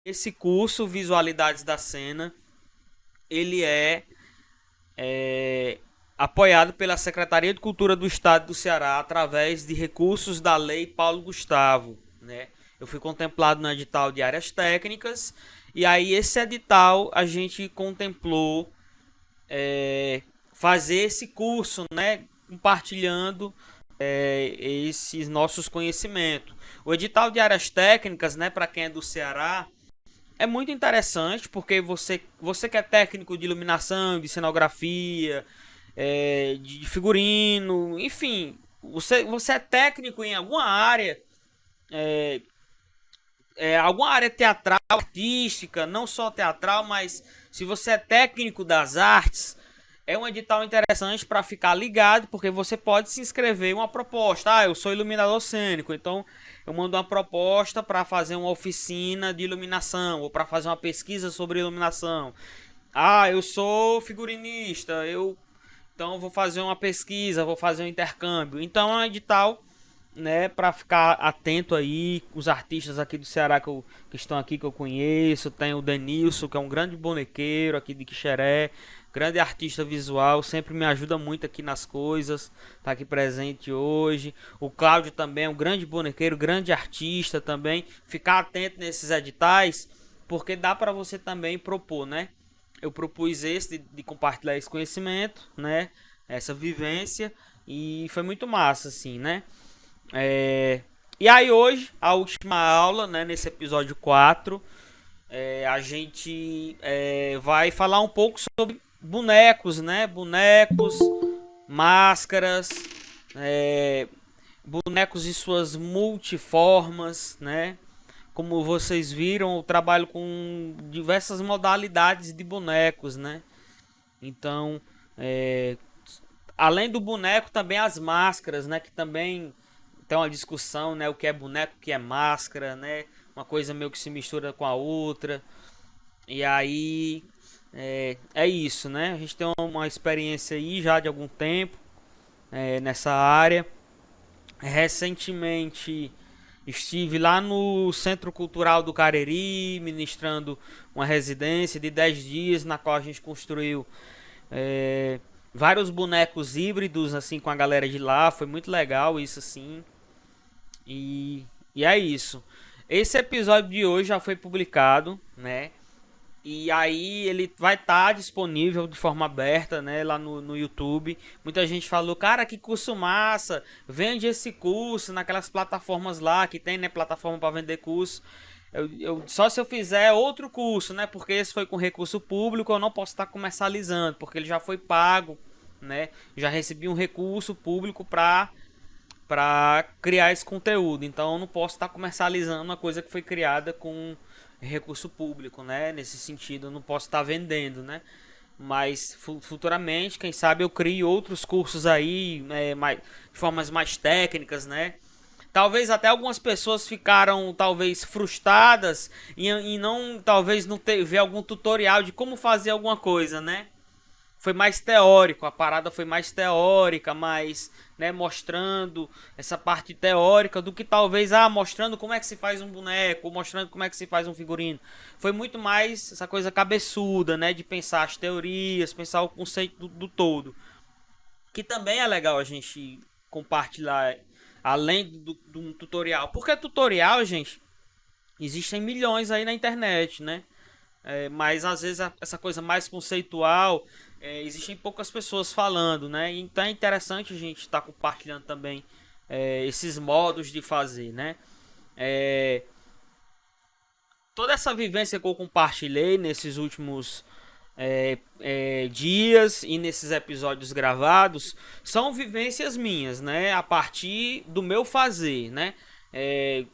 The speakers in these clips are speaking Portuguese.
esse curso Visualidades da Cena, ele é apoiado pela Secretaria de Cultura do Estado do Ceará através de recursos da Lei Paulo Gustavo, né? Eu fui contemplado no edital de áreas técnicas e aí esse edital a gente contemplou fazer esse curso, né? Compartilhando esses nossos conhecimentos. O edital de áreas técnicas, né? Para quem é do Ceará, é muito interessante porque você que é técnico de iluminação, de cenografia, de figurino, enfim, você é técnico em alguma área, alguma área teatral, artística, não só teatral, mas se você é técnico das artes, é um edital interessante para ficar ligado, porque você pode se inscrever em uma proposta. Ah, eu sou iluminador cênico, então eu mando uma proposta para fazer uma oficina de iluminação ou para fazer uma pesquisa sobre iluminação. Ah, eu sou figurinista, então vou fazer uma pesquisa, vou fazer um intercâmbio. Então é um edital, né, para ficar atento aí, os artistas aqui do Ceará que estão aqui que eu conheço, tem o Denilson, que é um grande bonequeiro aqui de Quixeré, grande artista visual, sempre me ajuda muito aqui nas coisas, tá aqui presente hoje. O Cláudio também é um grande bonequeiro, grande artista também. Ficar atento nesses editais, porque dá para você também propor, né? Eu propus esse de compartilhar esse conhecimento, né? Essa vivência e foi muito massa, assim, né? É, E aí hoje, a última aula, né, nesse episódio 4, a gente vai falar um pouco sobre bonecos, né? Bonecos, máscaras, é, bonecos e suas multiformas, né? Como vocês viram, eu trabalho com diversas modalidades de bonecos, né? Então, é, além do boneco, também as máscaras, né? Que também tem uma discussão, né? O que é boneco, o que é máscara, né? Uma coisa meio que se mistura com a outra. E aí é isso, né? A gente tem uma experiência aí já de algum tempo nessa área. Recentemente estive lá no Centro Cultural do Cariri, ministrando uma residência de 10 dias, na qual a gente construiu é, vários bonecos híbridos assim com a galera de lá. Foi muito legal isso assim. E é isso. Esse episódio de hoje já foi publicado, né? E aí ele vai estar disponível de forma aberta, né, lá no YouTube. Muita gente falou, cara, que curso massa, vende esse curso naquelas plataformas lá que tem, né, plataforma para vender curso. Só se eu fizer outro curso, né, porque esse foi com recurso público, eu não posso estar comercializando, porque ele já foi pago, né, já recebi um recurso público para criar esse conteúdo. Então eu não posso estar comercializando uma coisa que foi criada com recurso público, né? Nesse sentido, eu não posso estar vendendo, né? Mas futuramente, quem sabe eu crie outros cursos aí, de formas mais técnicas, né? Talvez até algumas pessoas ficaram talvez frustradas em não talvez não ter ver algum tutorial de como fazer alguma coisa, né? Foi mais teórico, a parada foi mais teórica, mais, né, mostrando essa parte teórica do que talvez, mostrando como é que se faz um boneco, mostrando como é que se faz um figurino. Foi muito mais essa coisa cabeçuda, né, de pensar as teorias, pensar o conceito do todo. Que também é legal a gente compartilhar, além de um tutorial. Porque tutorial, gente, existem milhões aí na internet, né? Mas às vezes essa coisa mais conceitual, existem poucas pessoas falando, né? Então é interessante a gente estar compartilhando também esses modos de fazer, né? É, Toda essa vivência que eu compartilhei nesses últimos dias e nesses episódios gravados são vivências minhas, né? A partir do meu fazer, né? É,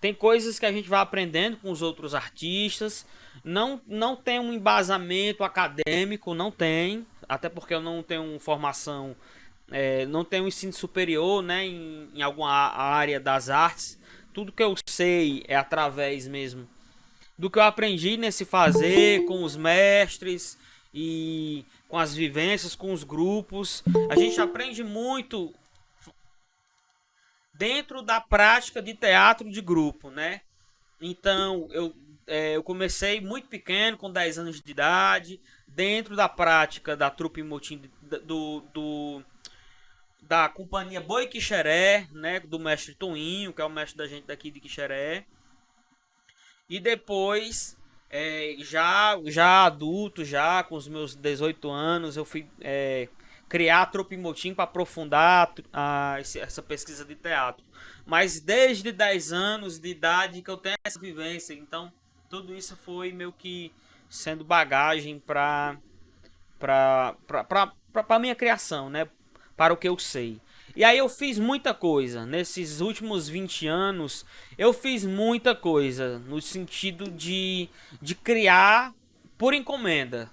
Tem coisas que a gente vai aprendendo com os outros artistas. Não tem um embasamento acadêmico, não tem. Até porque eu não tenho formação, não tenho ensino superior, né? Em alguma área das artes. Tudo que eu sei é através mesmo do que eu aprendi nesse fazer com os mestres e com as vivências, com os grupos. A gente aprende muito dentro da prática de teatro de grupo, né? Então, eu eu comecei muito pequeno, com 10 anos de idade, dentro da prática da trupe motim da companhia Boi Quixeré, né, do mestre Toinho, que é o mestre da gente daqui de Quixeré. E depois, já adulto, já com os meus 18 anos, eu fui criar a trupe motim para aprofundar essa pesquisa de teatro. Mas desde 10 anos de idade que eu tenho essa vivência, então tudo isso foi meio que sendo bagagem para minha criação, né? Para o que eu sei. E aí eu fiz muita coisa. Nesses últimos 20 anos, eu fiz muita coisa no sentido de criar por encomenda.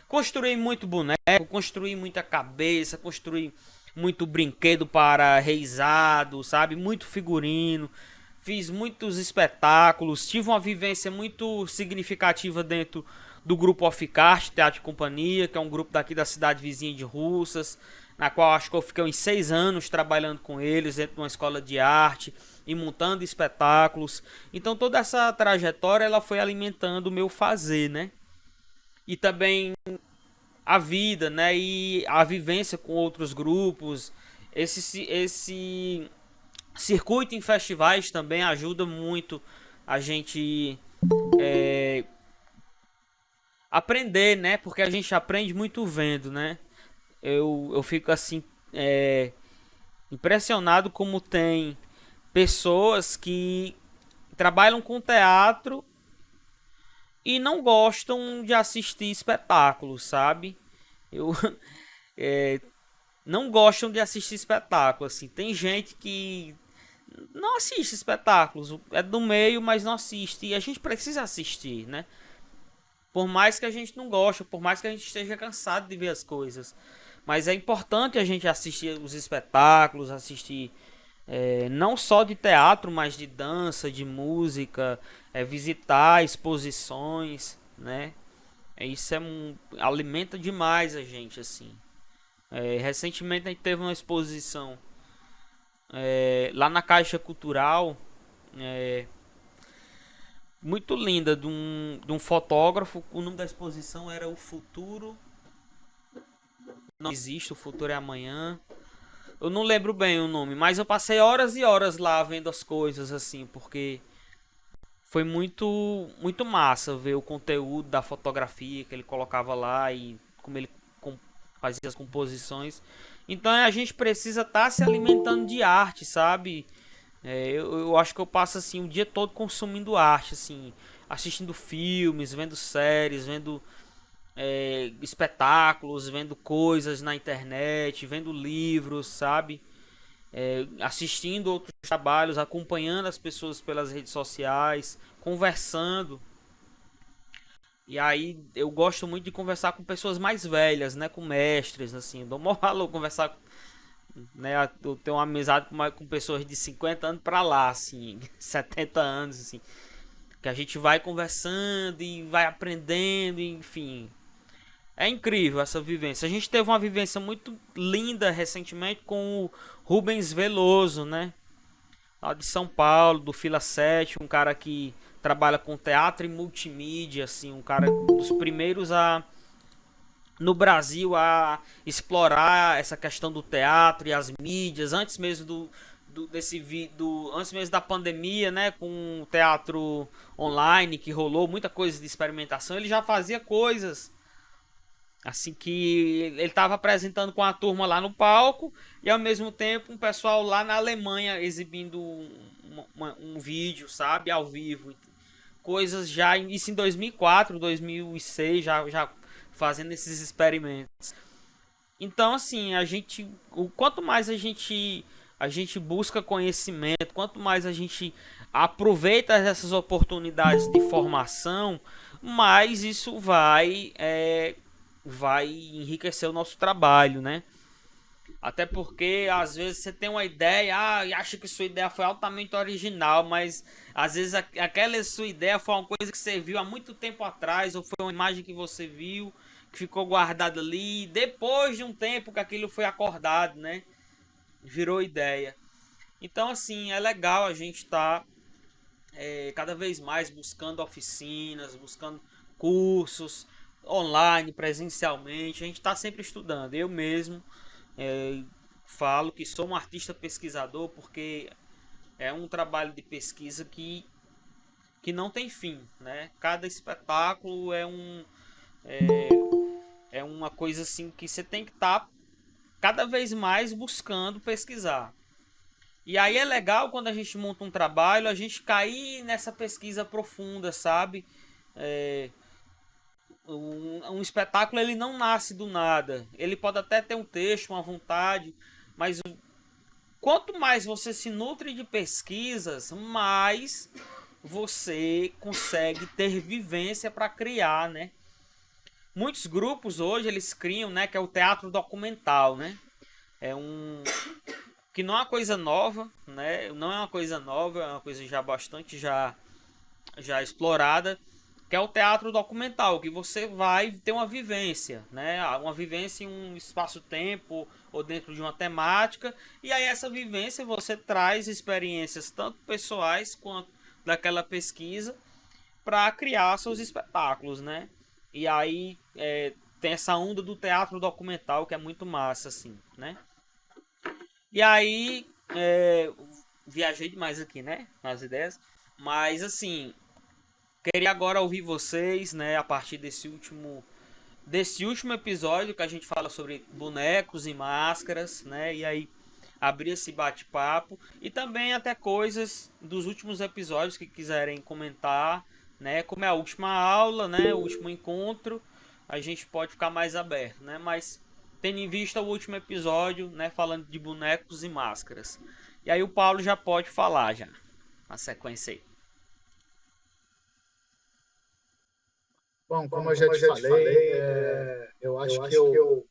Construí muito boneco, construí muita cabeça, construí muito brinquedo para reizado, sabe? Muito figurino. Fiz muitos espetáculos, tive uma vivência muito significativa dentro do grupo Oficart, Teatro e Companhia, que é um grupo daqui da cidade vizinha de Russas, na qual acho que eu fiquei uns 6 anos trabalhando com eles dentro de uma escola de arte e montando espetáculos. Então toda essa trajetória ela foi alimentando o meu fazer, né? E também a vida, né? E a vivência com outros grupos, esse circuito em festivais também ajuda muito a gente aprender, né? Porque a gente aprende muito vendo, né? Eu fico assim impressionado como tem pessoas que trabalham com teatro e não gostam de assistir espetáculos, sabe? Eu não gostam de assistir espetáculo, assim. Tem gente que não assiste espetáculos, é do meio, mas não assiste. E a gente precisa assistir, né? Por mais que a gente não goste, por mais que a gente esteja cansado de ver as coisas. Mas é importante a gente assistir os espetáculos, assistir não só de teatro, mas de dança, de música, visitar exposições, né? Isso alimenta demais a gente, assim. Recentemente a gente teve uma exposição lá na Caixa Cultural, muito linda, de um fotógrafo. O nome da exposição era O Futuro Não Existe, O Futuro é Amanhã. Eu não lembro bem o nome, mas eu passei horas e horas lá vendo as coisas, assim, porque foi muito massa ver o conteúdo da fotografia que ele colocava lá e como ele fazia as composições. Então a gente precisa estar se alimentando de arte, sabe? Eu acho que eu passo assim o dia todo consumindo arte, assim, assistindo filmes, vendo séries, vendo espetáculos, vendo coisas na internet, vendo livros, sabe? Assistindo outros trabalhos, acompanhando as pessoas pelas redes sociais, conversando. E aí eu gosto muito de conversar com pessoas mais velhas, né, com mestres, assim, eu dou maior valor conversar, né, eu tenho uma amizade com pessoas de 50 anos pra lá, assim, 70 anos, assim, que a gente vai conversando e vai aprendendo, enfim. É incrível essa vivência. A gente teve uma vivência muito linda recentemente com o Rubens Veloso, né? Lá de São Paulo, do Fila 7, um cara que trabalha com teatro e multimídia, assim, um cara dos primeiros no Brasil a explorar essa questão do teatro e as mídias, antes mesmo antes mesmo da pandemia, né, com o teatro online que rolou, muita coisa de experimentação, ele já fazia coisas assim que ele estava apresentando com a turma lá no palco e ao mesmo tempo um pessoal lá na Alemanha exibindo um vídeo, sabe, ao vivo. Coisas já, isso em 2004, 2006, já fazendo esses experimentos. Então, assim, quanto mais a gente busca conhecimento, quanto mais a gente aproveita essas oportunidades de formação, mais isso vai enriquecer o nosso trabalho, né? Até porque às vezes você tem uma ideia, e acha que sua ideia foi altamente original, mas às vezes aquela sua ideia foi uma coisa que você viu há muito tempo atrás, ou foi uma imagem que você viu, que ficou guardada ali, e depois de um tempo que aquilo foi acordado, né? Virou ideia. Então, assim, é legal a gente estar cada vez mais buscando oficinas, buscando cursos online, presencialmente. A gente está sempre estudando. Eu mesmo é, falo que sou um artista pesquisador porque é um trabalho de pesquisa que não tem fim, né? Cada espetáculo é uma coisa assim que você tem que estar cada vez mais buscando pesquisar. E aí é legal quando a gente monta um trabalho, a gente cair nessa pesquisa profunda, sabe? É, um espetáculo ele não nasce do nada. Ele pode até ter um texto, uma vontade, mas quanto mais você se nutre de pesquisas, mais você consegue ter vivência para criar, né? Muitos grupos hoje eles criam, né, que é o teatro documental, né? É um que não é uma coisa nova, né? Não é uma coisa nova, é uma coisa já bastante já explorada, que é o teatro documental, que você vai ter uma vivência, né? Uma vivência em um espaço-tempo ou dentro de uma temática, e aí essa vivência você traz experiências tanto pessoais quanto daquela pesquisa para criar seus espetáculos, né? E aí tem essa onda do teatro documental que é muito massa, assim, né? E aí viajei demais aqui, né? Nas ideias, mas assim queria agora ouvir vocês, né, a partir desse último episódio que a gente fala sobre bonecos e máscaras, né? E aí abrir esse bate-papo e também até coisas dos últimos episódios que quiserem comentar, né? Como é a última aula, né? O último encontro, a gente pode ficar mais aberto, né? Mas tendo em vista o último episódio, né, falando de bonecos e máscaras. E aí o Paulo já pode falar já. A sequência aí. Bom, como eu já te falei, eu acho que eu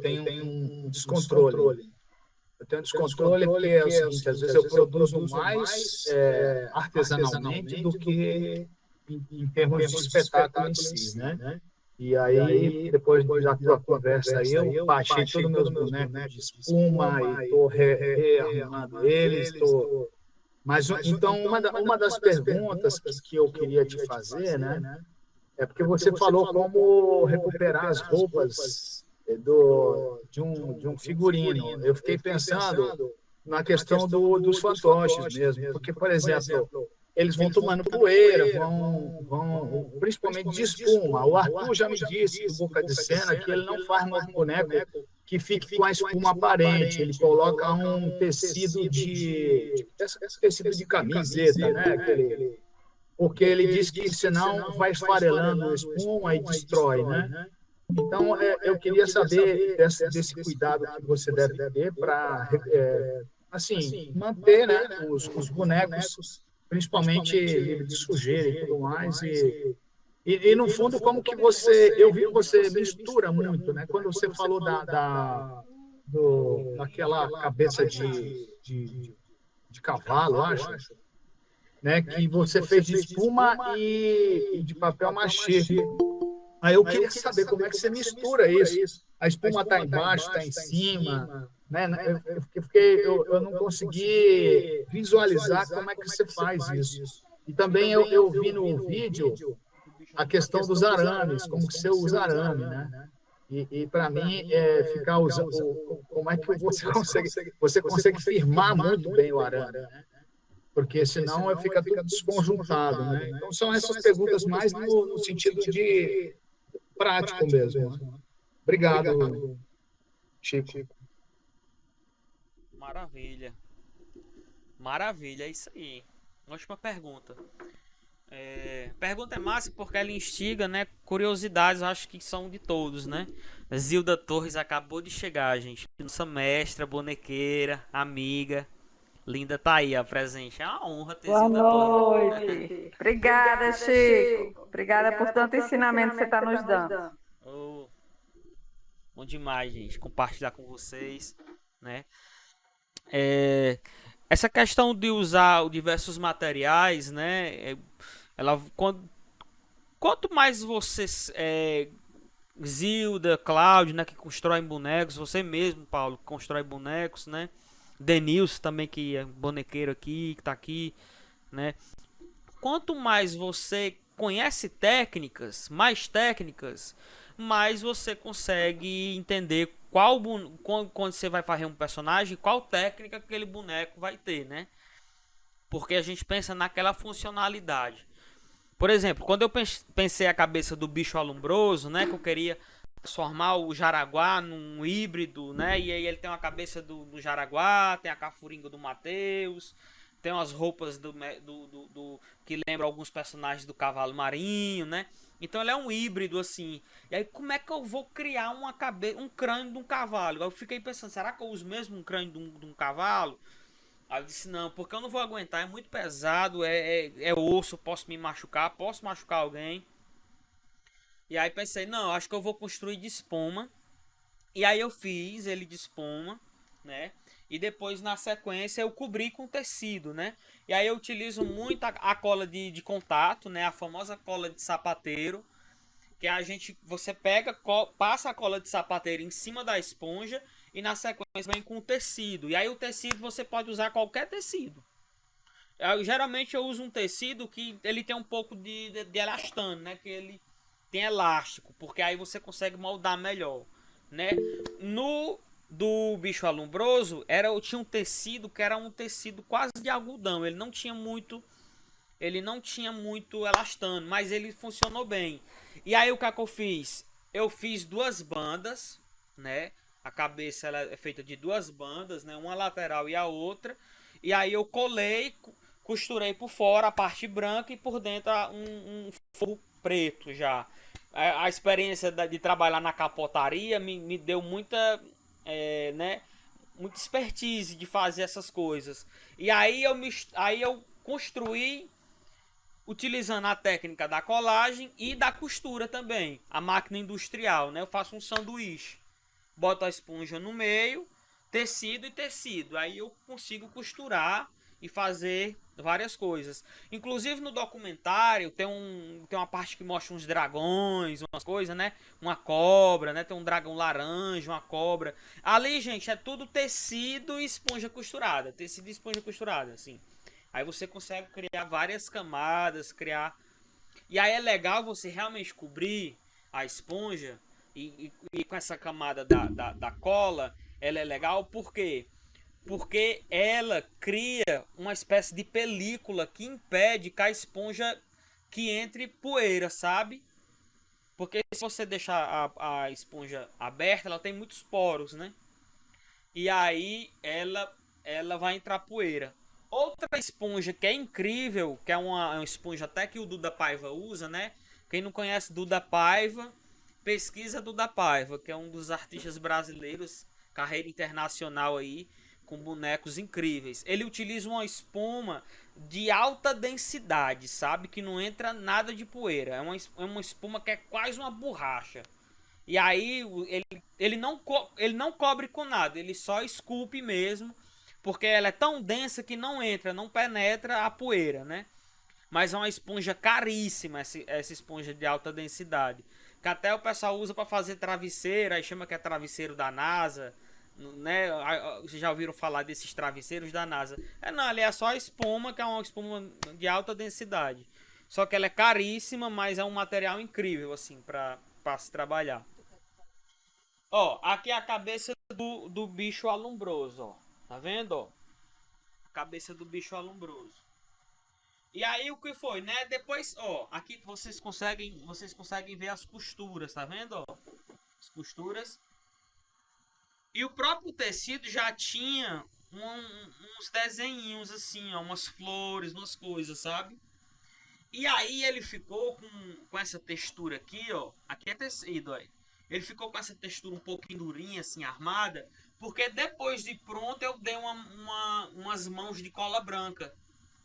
tenho um descontrole. Eu tenho um descontrole porque é o seguinte, às vezes eu produzo mais artesanalmente do que em termos de espetáculo em si, né? E aí, depois da tua conversa aí, eu baixei todos os meus bonecos de espuma e estou rearrumando eles. Mas, então, uma das perguntas que eu queria te fazer, né? É porque você falou como recuperar as roupas de um figurino. Eu fiquei pensando na questão dos fantoches mesmo, porque, por exemplo, eles vão tomando poeira, principalmente de espuma. O Arthur já me disse, do Boca de Cena, que ele não faz mais boneco que fique com a espuma aparente. Ele coloca um tecido esse tecido de camiseta, né? Porque ele diz que senão vai esfarelando a espuma e destrói, né? Então, eu queria saber desse cuidado que você deve ter para, assim, manter, né, os bonecos, principalmente livre de sujeira e tudo mais. No fundo, como que eu vi que você mistura muito, né? Quando você falou daquela cabeça de cavalo, acho, né, que você fez de espuma e de papel machê. Aí eu queria saber como é que você mistura isso. A espuma está embaixo, está em cima, né? Eu não consegui visualizar como é que você faz isso. E também eu vi no vídeo a questão dos arames, como que você usa arame, né? E para mim, ficar usando, como é que você consegue firmar muito bem o arame, né? Porque senão fica tudo desconjuntado, né? Então são essas perguntas mais no sentido de prático mesmo, né? Obrigado, Chico. Maravilha. Maravilha, é isso aí. Ótima pergunta. Pergunta é massa porque ela instiga, né? Curiosidades, eu acho que são de todos, né? Zilda Torres acabou de chegar, gente. Nossa mestra, bonequeira, amiga. Linda tá aí, a presente. É uma honra ter Boa Zilda Torres. noite. Obrigada, Chico. Obrigada por tanto ensinamento que você está nos dando. Oh, bom demais, gente, compartilhar com vocês, né? Essa questão de usar diversos materiais, né? Quanto mais vocês, Zilda, Cláudio, né, que constroem bonecos, você mesmo, Paulo, que constrói bonecos, né? Denilson também, que é bonequeiro aqui, que tá aqui, né? quanto mais você conhece técnicas, mais você consegue entender quando você vai fazer um personagem, qual técnica aquele boneco vai ter, né? Porque a gente pensa naquela funcionalidade. Por exemplo, quando eu pensei a cabeça do bicho alumbroso, né? Que eu queria transformar o Jaraguá num híbrido, né? E aí ele tem uma cabeça do Jaraguá, tem a cafuringa do Matheus, tem umas roupas que lembram alguns personagens do Cavalo Marinho, né? Então ele é um híbrido assim. E aí como é que eu vou criar um crânio de um cavalo? Eu fiquei pensando, será que eu uso mesmo um crânio de um cavalo? Aí eu disse, não, porque eu não vou aguentar, é muito pesado, é osso, posso me machucar, posso machucar alguém. E aí pensei, não, acho que eu vou construir de espuma. E aí eu fiz ele de espuma, né? E depois na sequência eu cobri com tecido, né? E aí eu utilizo muito a cola de contato, né? A famosa cola de sapateiro. Que você pega, passa a cola de sapateiro em cima da esponja e na sequência vem com o tecido. E aí o tecido você pode usar qualquer tecido. Geralmente eu uso um tecido que ele tem um pouco de elastano, né? Que ele tem elástico, porque aí você consegue moldar melhor, né? No do bicho alumbroso, tinha um tecido que era um tecido quase de algodão. Ele não tinha muito elastano, mas ele funcionou bem. E aí o que é que eu fiz? Eu fiz duas bandas, né? A cabeça ela é feita de duas bandas, né? Uma lateral e a outra. E aí eu costurei por fora a parte branca e por dentro um forro preto já. A experiência de trabalhar na capotaria me deu né? Muita expertise de fazer essas coisas. E aí eu construí utilizando a técnica da colagem e da costura também, a máquina industrial, né? Eu faço um sanduíche, boto a esponja no meio, tecido e tecido, aí eu consigo costurar e fazer várias coisas. Inclusive no documentário tem uma parte que mostra uns dragões, umas coisas, né? Uma cobra, né? Tem um dragão laranja, uma cobra. Ali, gente, é tudo tecido e esponja costurada, tecido e esponja costurada, assim. Aí você consegue criar várias camadas, E aí é legal você realmente cobrir a esponja e com essa camada da cola, ela é legal por quê? Porque ela cria uma espécie de película que impede que a esponja que entre poeira, sabe? Porque se você deixar a esponja aberta, ela tem muitos poros, né? E aí ela vai entrar poeira. Outra esponja que é incrível, que é uma esponja até que o Duda Paiva usa, né? Quem não conhece Duda Paiva, pesquisa Duda Paiva, que é um dos artistas brasileiros, carreira internacional aí, com bonecos incríveis. Ele utiliza uma espuma de alta densidade, sabe? Que não entra nada de poeira. É uma espuma que é quase uma borracha. E aí ele não cobre com nada, ele só esculpe mesmo, porque ela é tão densa que não penetra a poeira, né? Mas é uma esponja caríssima, essa esponja de alta densidade. Que até o pessoal usa para fazer travesseiro, aí chama que é travesseiro da NASA, né? Vocês já ouviram falar desses travesseiros da NASA? Não, ali é só a espuma, que é uma espuma de alta densidade. Só que ela é caríssima, mas é um material incrível, assim, para se trabalhar. Ó, aqui é a cabeça do bicho alumbroso, ó. Tá vendo, ó? A cabeça do bicho alumbroso. E aí o que foi, né? Depois, ó, aqui vocês conseguem ver as costuras, tá vendo, ó? As costuras. E o próprio tecido já tinha uns desenhinhos assim, ó, umas flores, umas coisas, sabe? E aí ele ficou com essa textura aqui, ó. Aqui é tecido, ó. Ele ficou com essa textura um pouquinho durinha, assim, armada. Porque depois de pronto eu dei umas mãos de cola branca.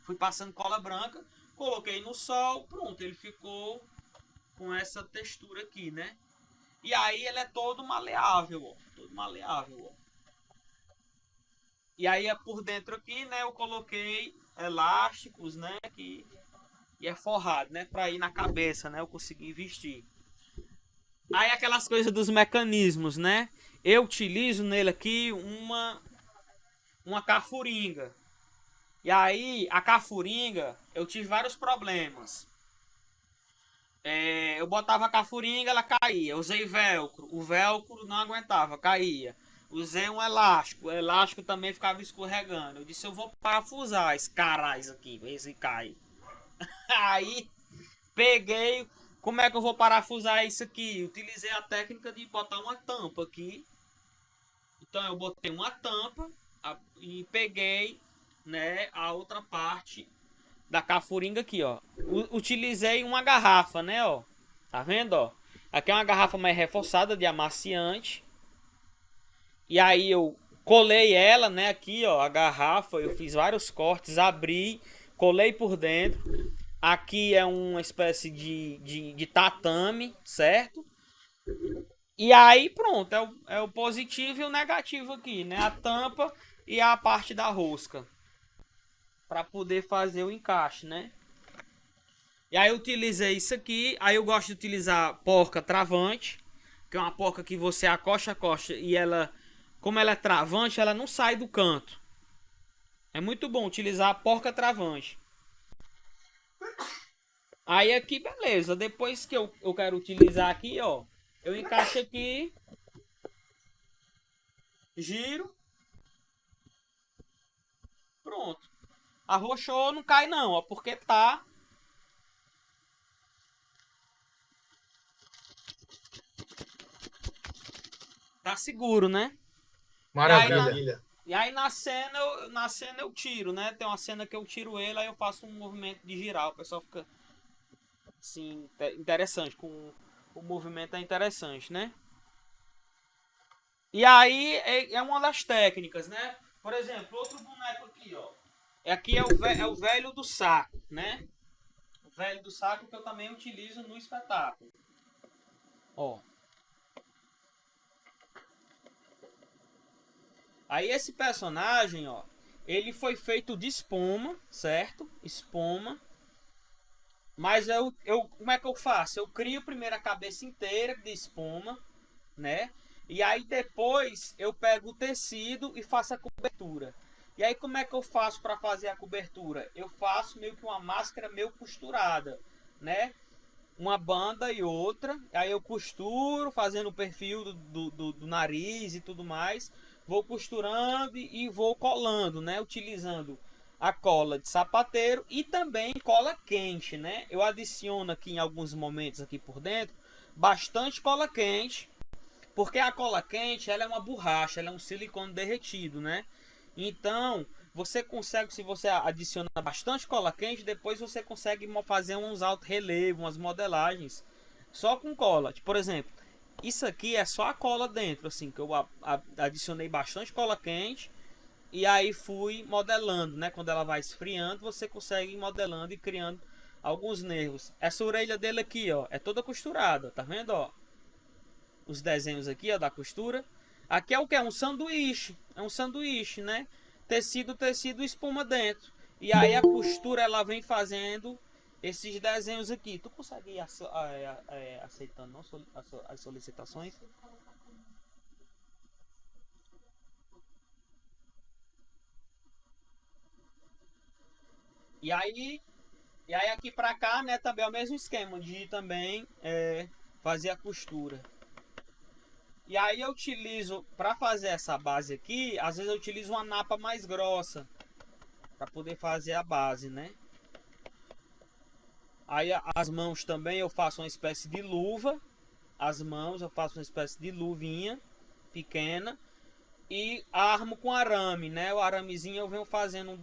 Fui passando cola branca, coloquei no sol, pronto. Ele ficou com essa textura aqui, né? E aí ele é todo maleável, ó. Todo maleável, ó. E aí é por dentro aqui, né? Eu coloquei elásticos, né? E é forrado, né? Pra ir na cabeça, né? Eu consegui vestir. Aí aquelas coisas dos mecanismos, né? Eu utilizo nele aqui uma cafuringa. E aí, a cafuringa, eu tive vários problemas. Eu botava a cafuringa, ela caía. Usei velcro, o velcro não aguentava, caía. Usei um elástico, o elástico também ficava escorregando. Eu disse, eu vou parafusar esse caralho aqui, ver se cai. Aí, peguei, como é que eu vou parafusar isso aqui? Utilizei a técnica de botar uma tampa aqui. Então eu botei uma tampa e peguei, né, a outra parte da cafuringa aqui, ó. Utilizei uma garrafa, né, ó. Tá vendo, ó? Aqui é uma garrafa mais reforçada de amaciante. E aí eu colei ela, né, aqui, ó, a garrafa, eu fiz vários cortes, abri, colei por dentro. Aqui é uma espécie de tatame, certo? E aí pronto, é o positivo e o negativo aqui, né? A tampa e a parte da rosca. Para poder fazer o encaixe, né? E aí eu utilizei isso aqui. Aí eu gosto de utilizar porca travante, que é uma porca que você acosta e ela, como ela é travante, ela não sai do canto. É muito bom utilizar a porca travante. Aí aqui, beleza. Depois que eu quero utilizar aqui, ó, eu encaixo aqui, giro, pronto. Arrochou, não cai não, ó, porque tá seguro, né? Maravilha. E aí na cena eu tiro, né? Tem uma cena que eu tiro ele, aí eu faço um movimento de girar, o pessoal fica assim, interessante, com o movimento é interessante, né? E aí é uma das técnicas, né? Por exemplo, outro boneco aqui, ó. Aqui é o velho do saco, né? O velho do saco que eu também utilizo no espetáculo. Ó. Aí esse personagem, ó, ele foi feito de espuma, certo? Espuma. Mas como é que eu faço? Eu crio primeiro a cabeça inteira de espuma, né? E aí depois eu pego o tecido e faço a cobertura. E aí como é que eu faço para fazer a cobertura? Eu faço meio que uma máscara meio costurada, né? Uma banda e outra, aí eu costuro, fazendo o perfil do nariz e tudo mais, vou costurando e vou colando, né? Utilizando a cola de sapateiro e também cola quente, né? Eu adiciono aqui em alguns momentos aqui por dentro bastante cola quente, porque a cola quente ela é uma borracha, ela é um silicone derretido, né? Então você consegue, se você adicionar bastante cola quente, depois você consegue fazer uns alto relevo, umas modelagens só com cola. Por exemplo, isso aqui é só a cola dentro, assim, que eu adicionei bastante cola quente e aí fui modelando, né? Quando ela vai esfriando, você consegue ir modelando e criando alguns nervos. Essa orelha dele aqui, ó, é toda costurada, tá vendo, ó? Os desenhos aqui, ó, da costura. Aqui é o que? É um sanduíche. É um sanduíche, né? Tecido, tecido, espuma dentro. E aí a costura, ela vem fazendo esses desenhos aqui. Tu consegue ir aceitando não, as solicitações? E aí, aqui pra cá, né, também é o mesmo esquema de também fazer a costura. E aí eu utilizo, para fazer essa base aqui, às vezes eu utilizo uma napa mais grossa para poder fazer a base, né? Aí as mãos também eu faço uma espécie de luva. As mãos eu faço uma espécie de luvinha pequena e armo com arame, né? O aramezinho eu venho fazendo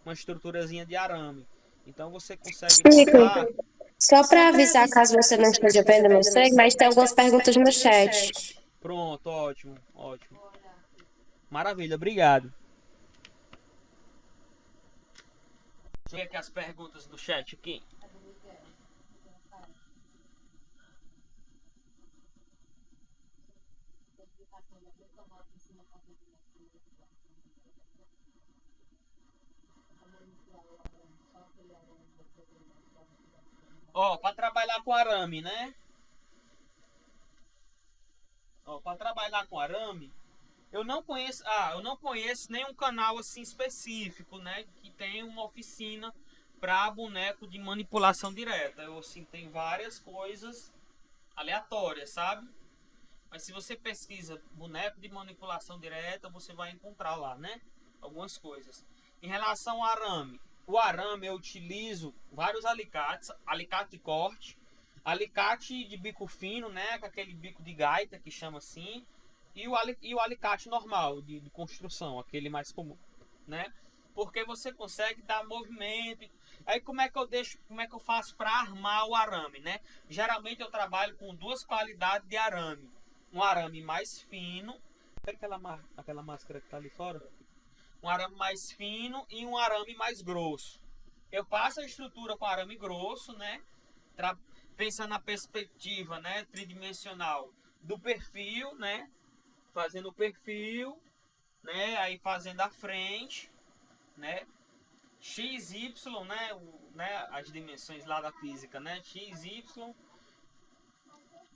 uma estruturazinha de arame. Então você consegue botar. Chico, só para avisar caso você não esteja vendo, não sei, mas tem algumas perguntas no chat. Pronto, ótimo, ótimo. Maravilha, obrigado. Deixa eu ver aqui as perguntas do chat aqui. Ó, para trabalhar com arame, né? Ó, para trabalhar com arame, Eu não conheço nenhum canal assim específico, né, que tem uma oficina para boneco de manipulação direta. Eu assim tem várias coisas aleatórias, sabe? Mas se você pesquisa boneco de manipulação direta, você vai encontrar lá, né, algumas coisas. Em relação ao arame, o arame eu utilizo vários alicates, alicate de corte, alicate de bico fino, né, com aquele bico de gaita que chama assim, e o alicate normal de construção, aquele mais comum, né? Porque você consegue dar movimento. Aí como é que eu faço para armar o arame, né? Geralmente eu trabalho com duas qualidades de arame. Um arame mais fino, aquela máscara que tá ali fora, um arame mais fino e um arame mais grosso. Eu faço a estrutura com arame grosso, né? Pensando na perspectiva, né, tridimensional do perfil, né? Fazendo o perfil, né? Aí fazendo a frente, né? X, Y, né? As dimensões lá da física, né? X, Y.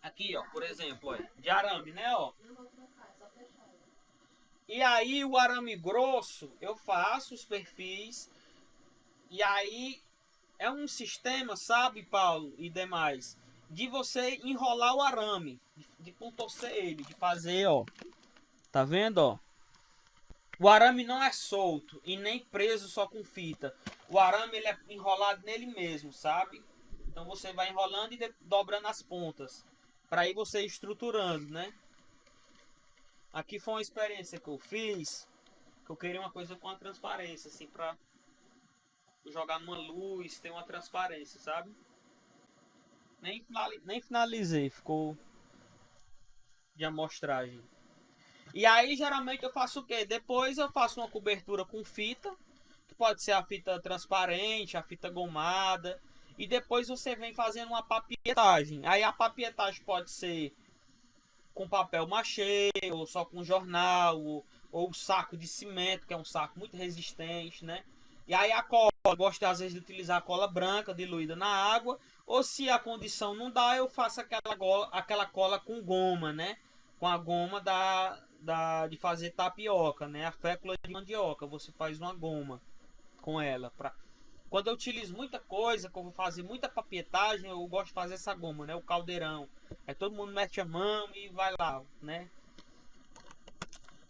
Aqui, ó, por exemplo, ó, de arame, né, ó. E aí o arame grosso, eu faço os perfis. E aí é um sistema, sabe, Paulo e demais, de você enrolar o arame, de contorcer ele, de fazer, ó. Tá vendo, ó? O arame não é solto e nem preso só com fita. O arame ele é enrolado nele mesmo, sabe? Então você vai enrolando e dobrando as pontas. Para aí você estruturando, né? Aqui foi uma experiência que eu fiz. Que eu queria uma coisa com a transparência, assim, pra jogar numa luz, ter uma transparência, sabe? Nem finalizei, ficou de amostragem. E aí geralmente eu faço o quê? Depois eu faço uma cobertura com fita, que pode ser a fita transparente, a fita gomada, e depois você vem fazendo uma papietagem. Aí a papietagem pode ser com papel machê, ou só com jornal, ou saco de cimento, que é um saco muito resistente, né? E aí a cola, eu gosto às vezes de utilizar a cola branca diluída na água, ou se a condição não dá, eu faço aquela cola com goma, né? Com a goma de fazer tapioca, né? A fécula de mandioca, você faz uma goma com ela. Quando eu utilizo muita coisa, que eu vou fazer muita papietagem, eu gosto de fazer essa goma, né? O caldeirão. Aí todo mundo mete a mão e vai lá, né?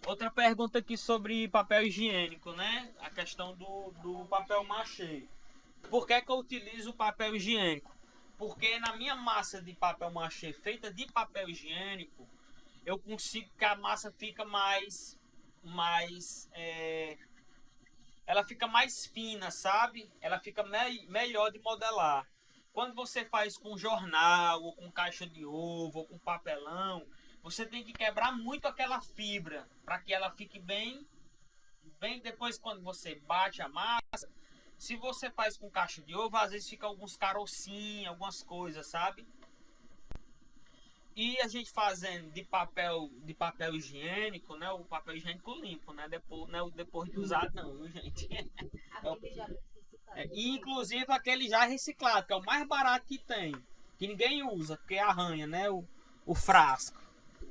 Outra pergunta aqui sobre papel higiênico, né? A questão do papel machê. Por que eu utilizo o papel higiênico? Porque na minha massa de papel machê feita de papel higiênico, eu consigo que a massa fica ela fica mais fina, sabe? Ela fica melhor de modelar. Quando você faz com jornal, ou com caixa de ovo, ou com papelão, você tem que quebrar muito aquela fibra para que ela fique bem depois quando você bate a massa. Se você faz com caixa de ovo, às vezes fica alguns carocinhos, algumas coisas, sabe? E a gente fazendo de papel higiênico, né? O papel higiênico limpo, né? Depois de usar não, viu, gente? E inclusive aquele já reciclado, que é o mais barato que tem, que ninguém usa, porque arranha, né? O frasco,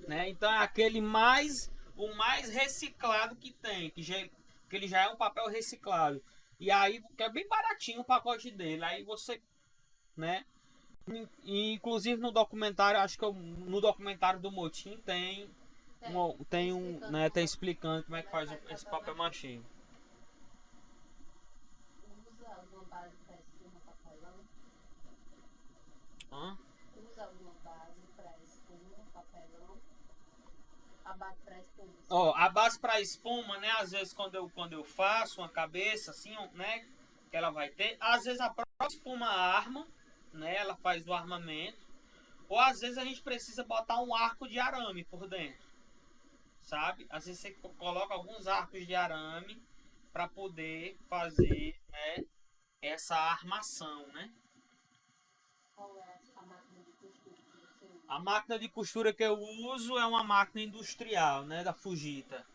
né? Então é o mais reciclado que tem, que ele já é um papel reciclado. E aí que é bem baratinho o pacote dele. Aí você, né? Inclusive no documentário, acho que no documentário do Motim tem explicando como é que faz esse papel machê. Usa alguma base para espuma papelão? Hã? Usa alguma base para espuma papelão? A base para espuma. Ó, a base para espuma, né? Às vezes quando eu faço uma cabeça assim, né? Que ela vai ter, às vezes a própria espuma arma, né? Ela faz o armamento. Ou às vezes a gente precisa botar um arco de arame por dentro, sabe? Às vezes você coloca alguns arcos de arame para poder fazer, né, essa armação, né? Qual é a máquina de costura que você usa? A máquina de costura que eu uso é uma máquina industrial, né, da Fujita.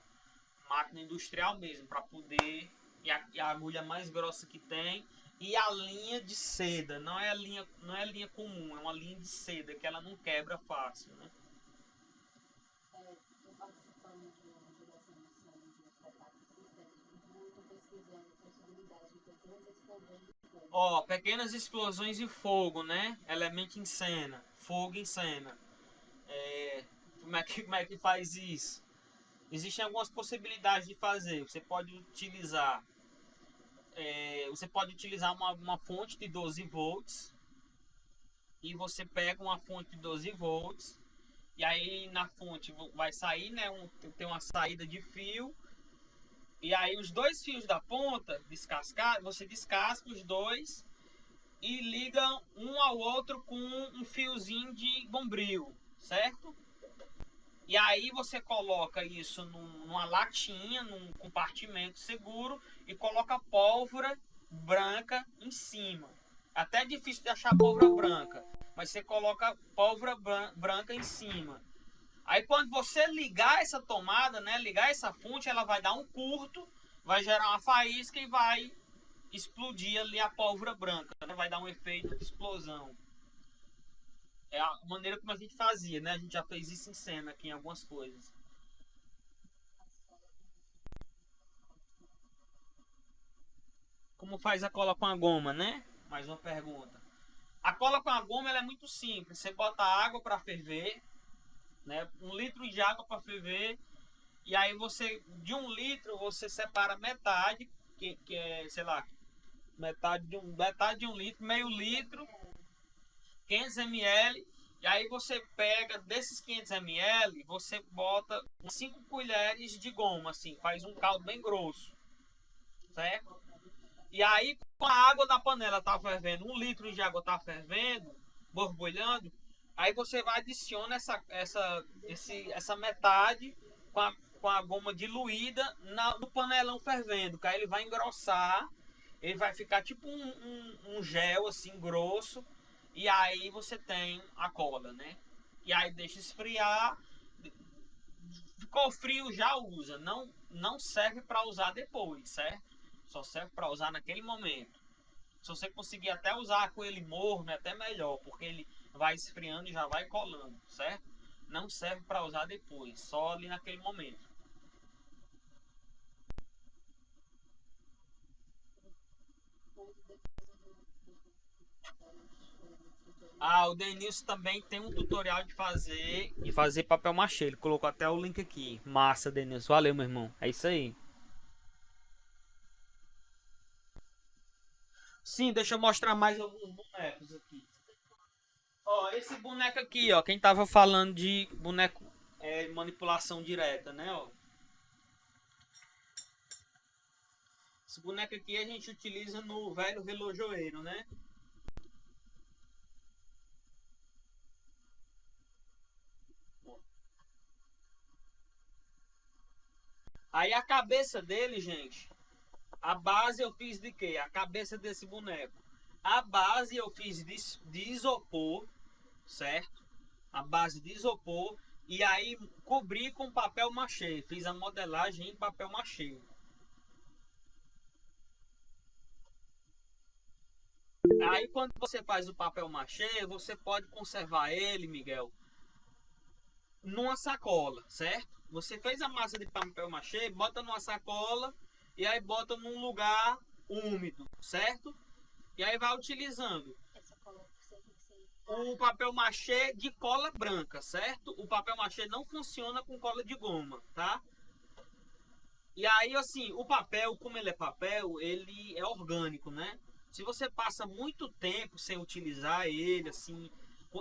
Máquina industrial mesmo, para poder e a agulha mais grossa que tem. E a linha de seda, não é linha comum, é uma linha de seda que ela não quebra fácil, né? Estou participando de uma fizendo possibilidade de pequenas explosões de fogo. Ó, pequenas explosões e fogo, né? Elemento em cena. Fogo em cena. Como é que faz isso? Existem algumas possibilidades de fazer. Você pode utilizar uma fonte de 12 volts. E você pega uma fonte de 12 volts. E aí na fonte vai sair, né? Tem uma saída de fio. E aí os dois fios da ponta descascar, você descasca os dois e liga um ao outro com um fiozinho de bombril, certo? E aí você coloca isso numa latinha, num compartimento seguro e coloca pólvora branca em cima. Até é difícil de achar pólvora branca, mas você coloca pólvora branca em cima. Aí quando você ligar essa tomada, né, ligar essa fonte, ela vai dar um curto, vai gerar uma faísca e vai explodir ali a pólvora branca, né? Vai dar um efeito de explosão. É a maneira como a gente fazia, né? A gente já fez isso em cena aqui em algumas coisas. Como faz a cola com a goma, né? Mais uma pergunta. A cola com a goma ela é muito simples. Você bota água para ferver, né? 1 litro de água para ferver. E aí de 1 litro, você separa metade, que é, sei lá, metade de 1 litro, meio litro, 500 ml. E aí você pega desses 500 ml, você bota 5 colheres de goma, assim, faz um caldo bem grosso, certo? E aí, com a água da panela tá fervendo, 1 litro de água tá fervendo, borbulhando, aí você vai adiciona essa metade com a goma diluída no panelão fervendo, que aí ele vai engrossar, ele vai ficar tipo um gel assim grosso, e aí você tem a cola, né? E aí deixa esfriar, ficou frio já usa, não serve para usar depois, certo? Só serve para usar naquele momento. Se você conseguir até usar com ele morno, é até melhor, porque ele vai esfriando e já vai colando, certo? Não serve para usar depois, só ali naquele momento. Ah, o Denilson também tem um tutorial de fazer papel machê. Ele colocou até o link aqui. Massa, Denilson. Valeu, meu irmão. É isso aí. Sim, deixa eu mostrar mais alguns bonecos aqui. Ó, esse boneco aqui, ó. Quem tava falando de boneco manipulação direta, né, ó. Esse boneco aqui a gente utiliza no velho relojoeiro, né? Aí a cabeça dele, gente, a base eu fiz de quê? A cabeça desse boneco. A base eu fiz de isopor, certo? A base de isopor. E aí cobri com papel machê. Fiz a modelagem em papel machê. Aí quando você faz o papel machê, você pode conservar ele, Miguel, numa sacola, certo? Você fez a massa de papel machê, bota numa sacola e aí bota num lugar úmido, certo? E aí vai utilizando Essa cola o papel machê de cola branca, certo? O papel machê não funciona com cola de goma, tá? E aí, assim, o papel, como ele é papel, ele é orgânico, né? Se você passa muito tempo sem utilizar ele, assim,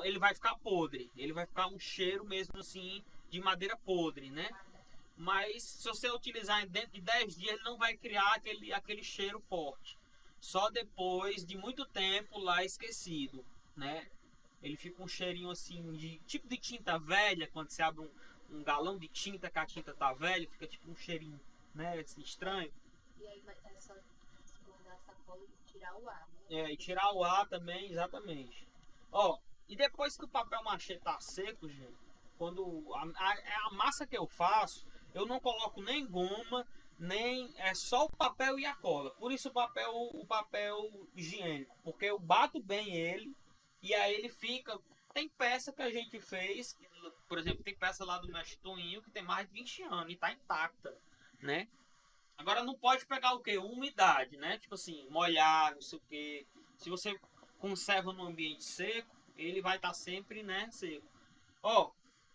ele vai ficar podre. Ele vai ficar um cheiro mesmo, assim, de madeira podre, né? Mas se você utilizar dentro de 10 dias, ele não vai criar aquele cheiro forte. Só depois de muito tempo lá esquecido, né? Ele fica um cheirinho assim de tipo de tinta velha, quando você abre um galão de tinta que a tinta tá velha, fica tipo um cheirinho, né, assim, estranho. E aí vai estar só guardar a sacola e tirar o ar, né? E tirar o ar também, exatamente. Ó, e depois que o papel machê tá seco, gente, quando a massa que eu faço, eu não coloco nem goma, nem é só o papel e a cola. Por isso o papel higiênico, porque eu bato bem ele e aí ele fica. Tem peça que a gente fez, por exemplo, tem peça lá do Mestre Toninho que tem mais de 20 anos e tá intacta, né? Agora não pode pegar o quê? Umidade, né? Tipo assim, molhar, não sei o quê. Se você conserva no ambiente seco, ele vai estar sempre, né, seco. Ó,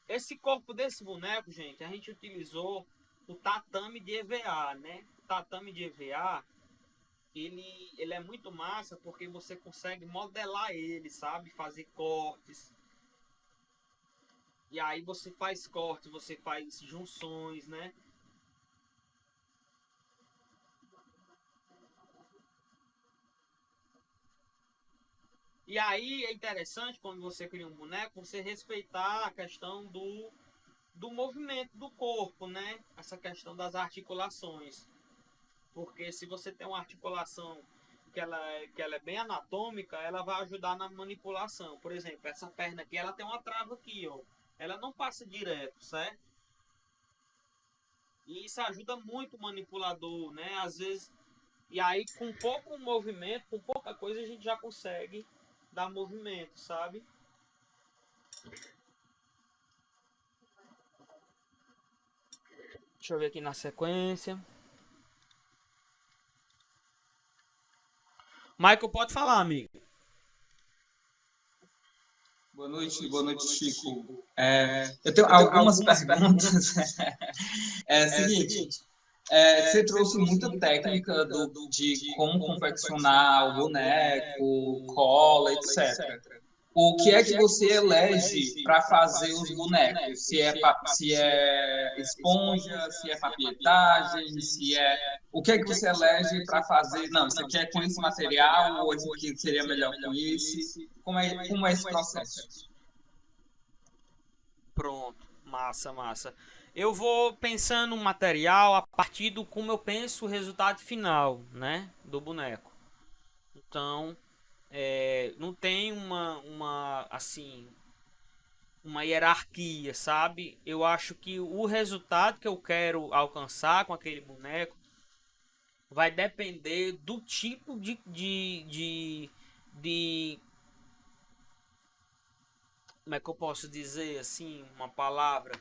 esse corpo desse boneco, gente, a gente utilizou o tatame de EVA, né? O tatame de EVA, ele é muito massa porque você consegue modelar ele, sabe? Fazer cortes. E aí você faz cortes, você faz junções, né? E aí é interessante quando você cria um boneco, você respeitar a questão do movimento do corpo, né? Essa questão das articulações. Porque se você tem uma articulação que ela é bem anatômica, ela vai ajudar na manipulação. Por exemplo, essa perna aqui, ela tem uma trava aqui, ó. Ela não passa direto, certo? E isso ajuda muito o manipulador, né? Às vezes, e aí com pouco movimento, com pouca coisa, a gente já consegue dar movimento, sabe? Deixa eu ver aqui na sequência. Michael, pode falar, amigo. Boa noite, Chico. Eu tenho algumas perguntas. Seguinte, você trouxe muita técnica de como confeccionar o boneco, cola, etc. O que é que você elege para fazer os bonecos? Se é esponja, se é papietagem, se é... O que é que você elege para fazer? Não, isso aqui é com esse material, ou isso aqui seria melhor com esse? Como é esse processo? Pronto, massa, massa. Eu vou pensando no material a partir do como eu penso o resultado final, né, do boneco. Então, não tem assim, uma hierarquia, sabe? Eu acho que o resultado que eu quero alcançar com aquele boneco vai depender do tipo de como é que eu posso dizer assim, uma palavra,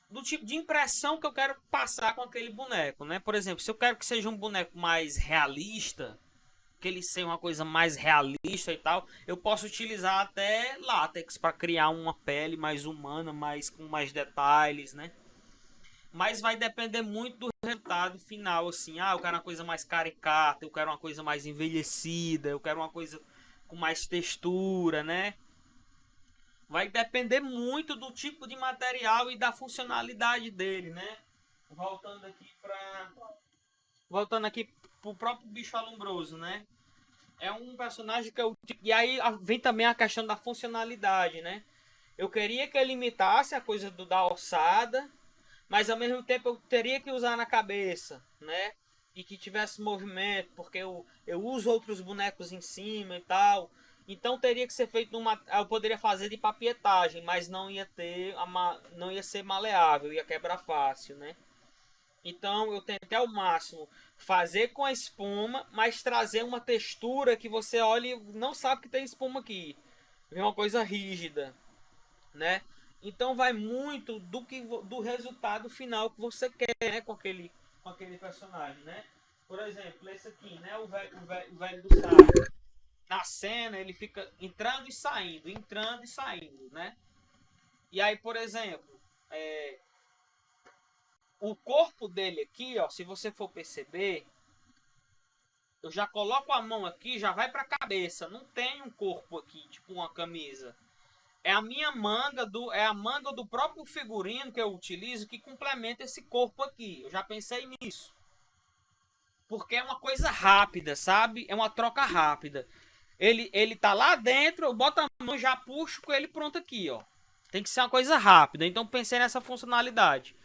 do tipo de impressão que eu quero passar com aquele boneco, né? Por exemplo, se eu quero que seja um boneco mais realista, que ele seja uma coisa mais realista e tal, eu posso utilizar até látex para criar uma pele mais humana, mais com mais detalhes, né? Mas vai depender muito do resultado final, assim. Ah, eu quero uma coisa mais caricata, eu quero uma coisa mais envelhecida, eu quero uma coisa com mais textura, né? Vai depender muito do tipo de material e da funcionalidade dele, né? Voltando aqui pro próprio bicho alumbroso, né? É um personagem que eu... E aí vem também a questão da funcionalidade, né? Eu queria que ele imitasse a coisa da alçada, mas ao mesmo tempo eu teria que usar na cabeça, né? E que tivesse movimento, porque eu uso outros bonecos em cima e tal. Então teria que ser feito numa... Eu poderia fazer de papietagem, mas não ia não ia ser maleável, ia quebrar fácil, né? Então eu tentei ao máximo fazer com a espuma, mas trazer uma textura que você olha e não sabe que tem espuma aqui. É uma coisa rígida, né? Então vai muito do resultado final que você quer, né, com aquele personagem, né? Por exemplo, esse aqui, né, o velho do saco. Na cena ele fica entrando e saindo, né? E aí, por exemplo, o corpo dele aqui, ó, se você for perceber, eu já coloco a mão aqui, já vai pra cabeça. Não tem um corpo aqui, tipo uma camisa. É a manga do próprio figurino que eu utilizo que complementa esse corpo aqui. Eu já pensei nisso. Porque é uma coisa rápida, sabe? É uma troca rápida. Ele tá lá dentro, eu boto a mão e já puxo com ele pronto aqui, ó. Tem que ser uma coisa rápida. Então pensei nessa funcionalidade.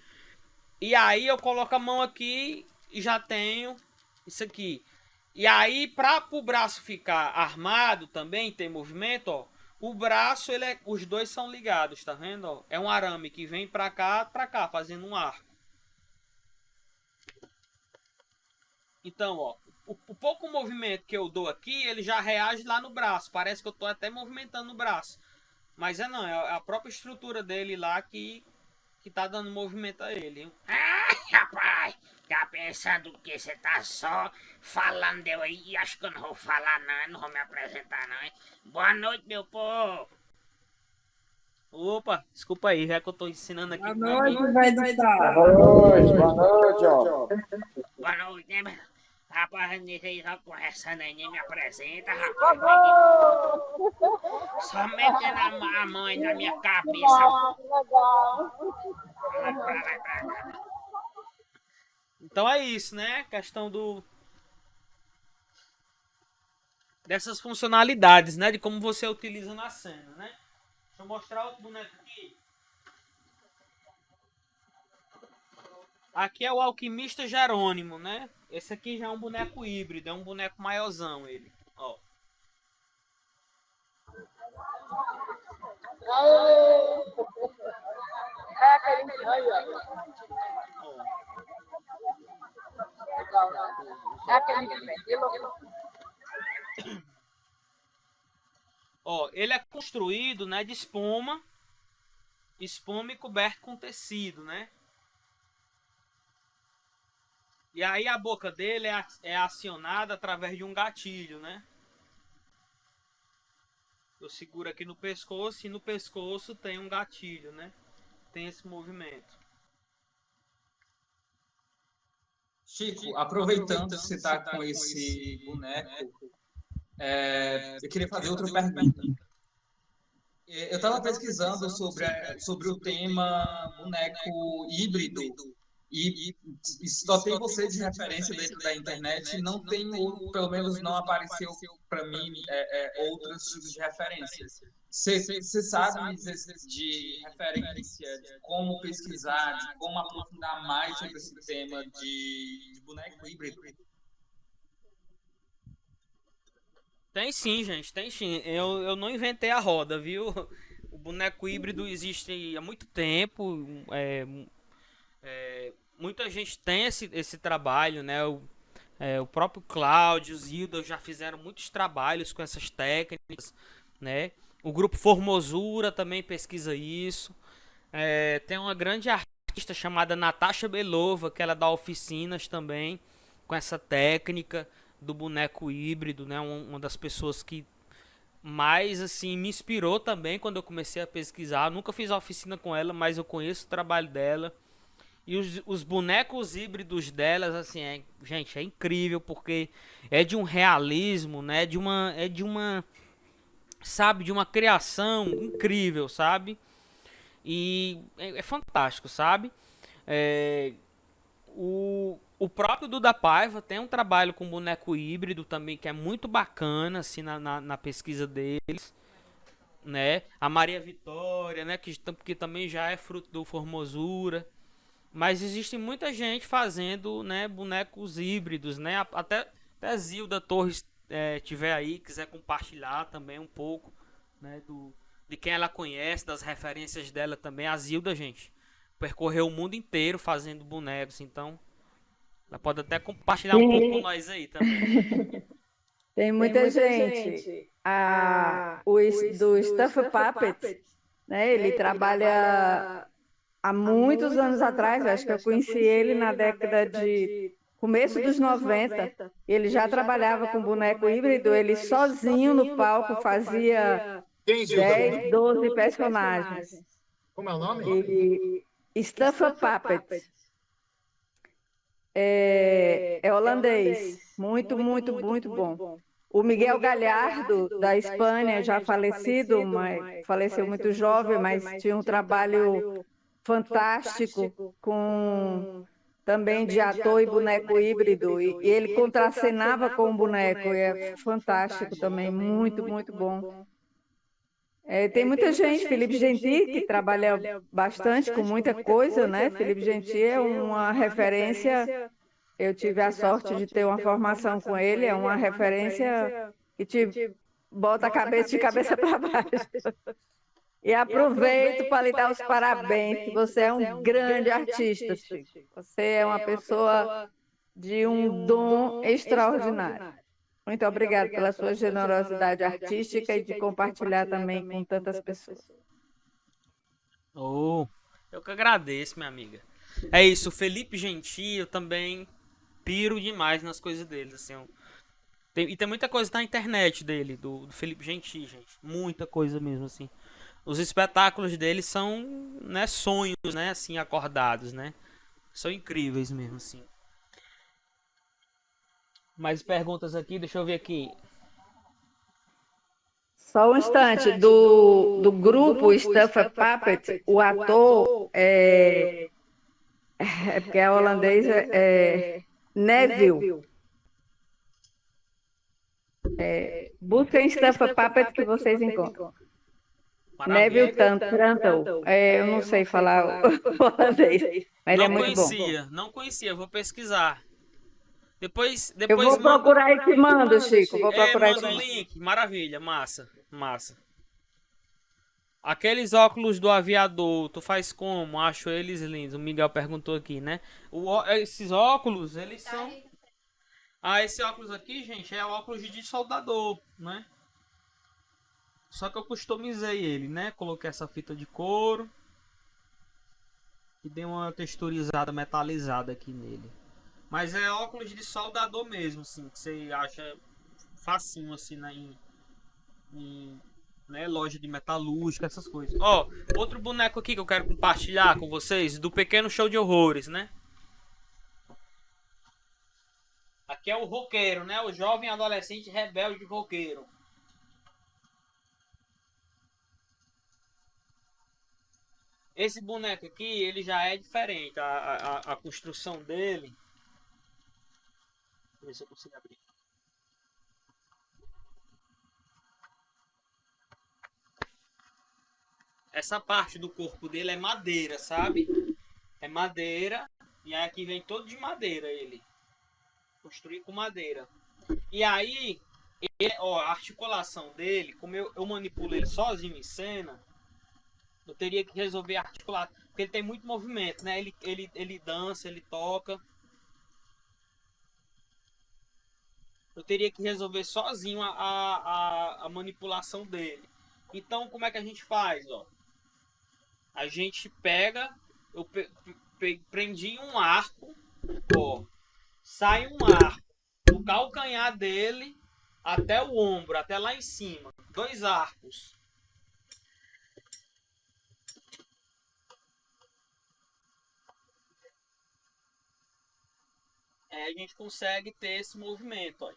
E aí eu coloco a mão aqui e já tenho isso aqui. E aí, para o braço ficar armado também, tem movimento, ó. O braço, os dois são ligados, tá vendo? Ó? É um arame que vem pra cá, fazendo um arco. Então, ó, o pouco movimento que eu dou aqui, ele já reage lá no braço. Parece que eu tô até movimentando o braço. Mas não, é a própria estrutura dele lá que tá dando movimento a ele. Ai, rapaz! Tá pensando que você tá só falando eu aí? Acho que eu não vou falar não, não vou me apresentar não, hein? Boa noite, meu povo. Opa, desculpa aí, já que eu tô ensinando aqui. Boa noite, velho do carro. Boa noite, ó. Boa noite, né? Rapaz, vocês só conversando aí, nem me apresenta, rapaz. Só metendo a mão aí na minha cabeça. Vai pra lá, pra cá. Então é isso, né? Questão dessas funcionalidades, né? De como você utiliza na cena, né? Deixa eu mostrar outro boneco aqui. Aqui é o alquimista Jerônimo, né? Esse aqui já é um boneco híbrido, é um boneco maiorzão ele. Ó. Ó, ele é construído, né, de espuma e coberto com tecido, né? E aí a boca dele é acionada através de um gatilho, né? Eu seguro aqui no pescoço e no pescoço tem um gatilho, né? Tem esse movimento. Chico, aproveitando que você está com esse boneco, eu queria fazer outra pergunta. Eu estava pesquisando sobre o tema boneco híbrido e só tem você de referência dentro da internet, não tem, pelo menos não apareceu para mim outros tipos de referência. Você sabe de referência, de como pesquisar, de como aprofundar mais sobre esse tema de boneco híbrido? Tem sim, gente, tem sim. Eu não inventei a roda, viu? O boneco híbrido existe há muito tempo. Muita gente tem esse trabalho, né? O próprio Cláudio, Zilda já fizeram muitos trabalhos com essas técnicas, né? O grupo Formosura também pesquisa isso. Tem uma grande artista chamada Natasha Belova, que ela dá oficinas também com essa técnica do boneco híbrido, né? Uma das pessoas que mais assim me inspirou também quando eu comecei a pesquisar. Eu nunca fiz a oficina com ela, mas eu conheço o trabalho dela. E os bonecos híbridos delas, assim, gente, é incrível, porque é de um realismo, né? Sabe, de uma criação incrível, sabe? E é fantástico, sabe? O próprio Duda Paiva tem um trabalho com boneco híbrido também, que é muito bacana, assim, na pesquisa deles, né? A Maria Vitória, né? Que também já é fruto do Formosura. Mas existe muita gente fazendo, né, bonecos híbridos, né? Até Zilda Torres tiver aí, quiser compartilhar também um pouco, né, de quem ela conhece, das referências dela também. A Zilda, gente, percorreu o mundo inteiro fazendo bonecos, então ela pode até compartilhar um pouco com nós aí também. Tem muita gente. Do Stuff Puppets, né? Ele trabalha há muitos anos atrás, acho que eu conheci ele na década de começo dos 90. Ele já trabalhava com boneco híbrido, ele sozinho no palco fazia 10, 12 personagens. Como é o nome? Stuff Puppets. É holandês. Muito, muito, muito bom. O Miguel Galhardo, da Espanha, já falecido, mas faleceu muito jovem, mas tinha um trabalho fantástico com também de ator e boneco híbrido, e ele contracenava com o boneco, e é fantástico também, muito, muito bom. Tem muita gente, Felipe Gentil, que trabalha bastante com muita coisa, né? Felipe Gentil é uma referência, eu tive a sorte de ter uma formação com ele, é uma referência que te bota a cabeça de cabeça para baixo. E aproveito para lhe dar os parabéns, que você é um grande artista, Chico. Você é uma pessoa de um dom extraordinário. Muito obrigada pela sua generosidade artística e de compartilhar também com tantas pessoas. Eu que agradeço, minha amiga. É isso, o Felipe Gentil eu também piro demais nas coisas dele, assim. E tem muita coisa na internet dele, do Felipe Gentil, gente. Muita coisa mesmo, assim. Os espetáculos dele são, né, sonhos, né, assim, acordados, né? São incríveis mesmo, assim. Mais perguntas aqui, deixa eu ver aqui. Só um instante, do grupo Stuff a Puppet, o ator é porque é holandês, Neville. Busquem Stuff a Puppet que vocês encontram. Maravilha. Neville Trantle. Eu não sei falar o holandês, mas ele é muito bom. Não conhecia, vou pesquisar. Depois Eu vou procurar e te mando, Chico. Vou procurar e te manda o mando. link. Maravilha, massa, massa. Aqueles óculos do aviador, tu faz como? Acho eles lindos. O Miguel perguntou aqui, né? Esses óculos, eles são... Ah, esse óculos aqui, gente, é óculos de soldador, né? Só que eu customizei ele, né? Coloquei essa fita de couro e dei uma texturizada metalizada aqui nele. Mas é óculos de soldador mesmo, assim, que você acha facinho, assim, em né, loja de metalúrgica, essas coisas. Ó, outro boneco aqui que eu quero compartilhar com vocês, do Pequeno Show de Horrores, né? Aqui é o roqueiro, né? O jovem adolescente rebelde roqueiro. Esse boneco aqui, ele já é diferente. A construção dele... Deixa eu ver se eu consigo abrir. Essa parte do corpo dele é madeira, sabe? É madeira. E aí aqui vem todo de madeira ele. Construído com madeira. E aí, ó, a articulação dele, como eu manipulo ele sozinho em cena, eu teria que resolver articular. Porque ele tem muito movimento, né? Ele dança, ele toca. Eu teria que resolver sozinho a manipulação dele. Então, como é que a gente faz, ó? A gente pega, eu prendi um arco, ó, sai um arco do calcanhar dele até o ombro, até lá em cima, 2 arcos. Aí a gente consegue ter esse movimento, ó.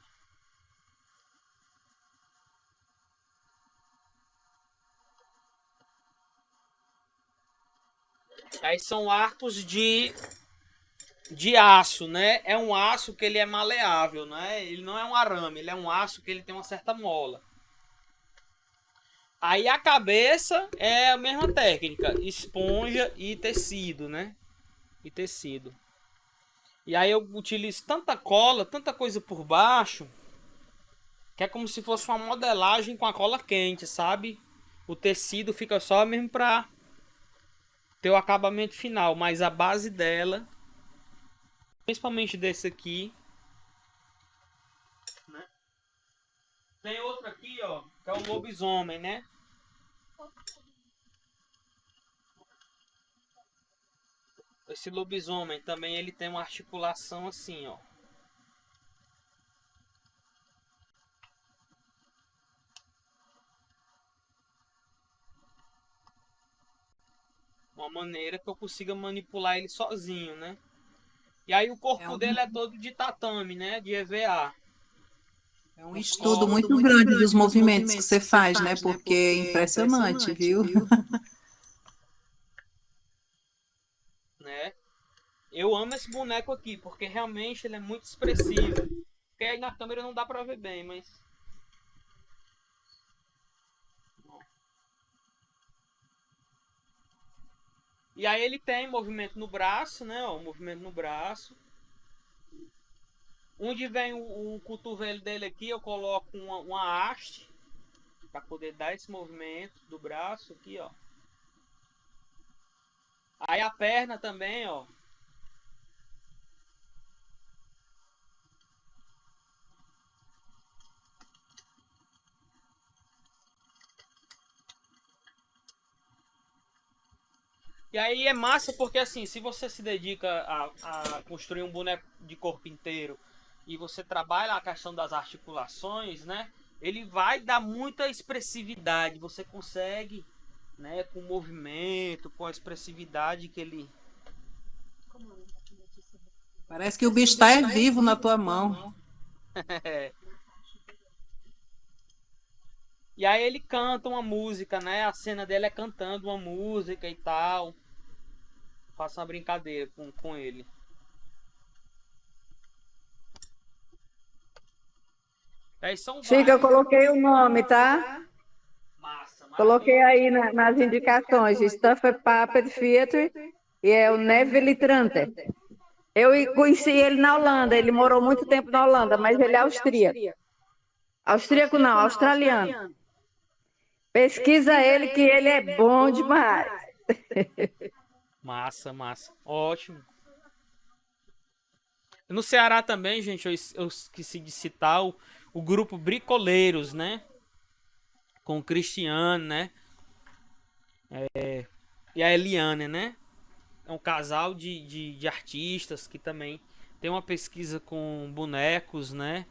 Aí são arcos de aço, né? É um aço que ele é maleável, né? Ele não é um arame, ele é um aço que ele tem uma certa mola. Aí a cabeça é a mesma técnica, esponja e tecido, né? E tecido. E aí eu utilizo tanta cola, tanta coisa por baixo, que é como se fosse uma modelagem com a cola quente, sabe? O tecido fica só mesmo pra ter o acabamento final, mas a base dela, principalmente desse aqui, né? Tem outro aqui, ó, que é o lobisomem, né? Esse lobisomem também ele tem uma articulação assim, ó. Uma maneira que eu consiga manipular ele sozinho, né? E aí o corpo dele é todo de tatame, né? De EVA. É um estudo muito grande dos movimentos que você faz, né? Porque é impressionante, viu? Né? Eu amo esse boneco aqui, porque realmente ele é muito expressivo. Porque aí na câmera não dá pra ver bem, mas... E aí ele tem movimento no braço, né? Ó, movimento no braço. Onde vem o cotovelo dele aqui, eu coloco uma haste para poder dar esse movimento do braço aqui, ó. Aí a perna também, ó. E aí é massa porque assim, se você se dedica a construir um boneco de corpo inteiro e você trabalha a questão das articulações, né? Ele vai dar muita expressividade. Você consegue, né, com o movimento, com a expressividade que ele... Parece que o bicho está vivo na tua mão. E aí ele canta uma música, né? A cena dele é cantando uma música e tal. Faço uma brincadeira com ele. Aí são Chico, eu vários. coloquei o nome, tá? Massa, Coloquei maravilha. aí nas indicações, Stuffer Puppet Theatre, e é o Neville Tranter. Eu conheci ele na Holanda, ele morou muito tempo na Holanda, mas ele é austríaco. Austríaco não, australiano. Pesquisa ele que ele é bom demais. Massa, massa. Ótimo. No Ceará também, gente, eu esqueci de citar o grupo Bricoleiros, né? Com o Cristiano, né? E a Eliane, né? É um casal de artistas que também tem uma pesquisa com bonecos, né?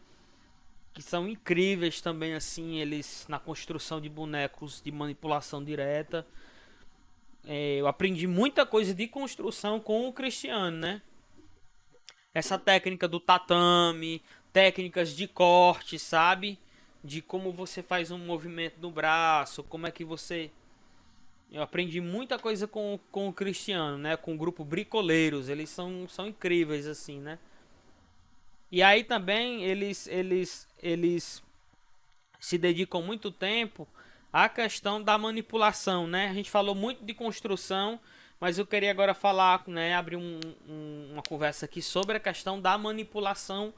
Que são incríveis também, assim, eles na construção de bonecos de manipulação direta. Eu aprendi muita coisa de construção com o Cristiano, né? Essa técnica do tatame, técnicas de corte, sabe? De como você faz um movimento no braço, como é que você... Eu aprendi muita coisa com o Cristiano, né? Com o grupo Bricoleiros, eles são incríveis, assim, né? E aí também eles se dedicam muito tempo à questão da manipulação, né? A gente falou muito de construção, mas eu queria agora falar, né? Abrir uma conversa aqui sobre a questão da manipulação,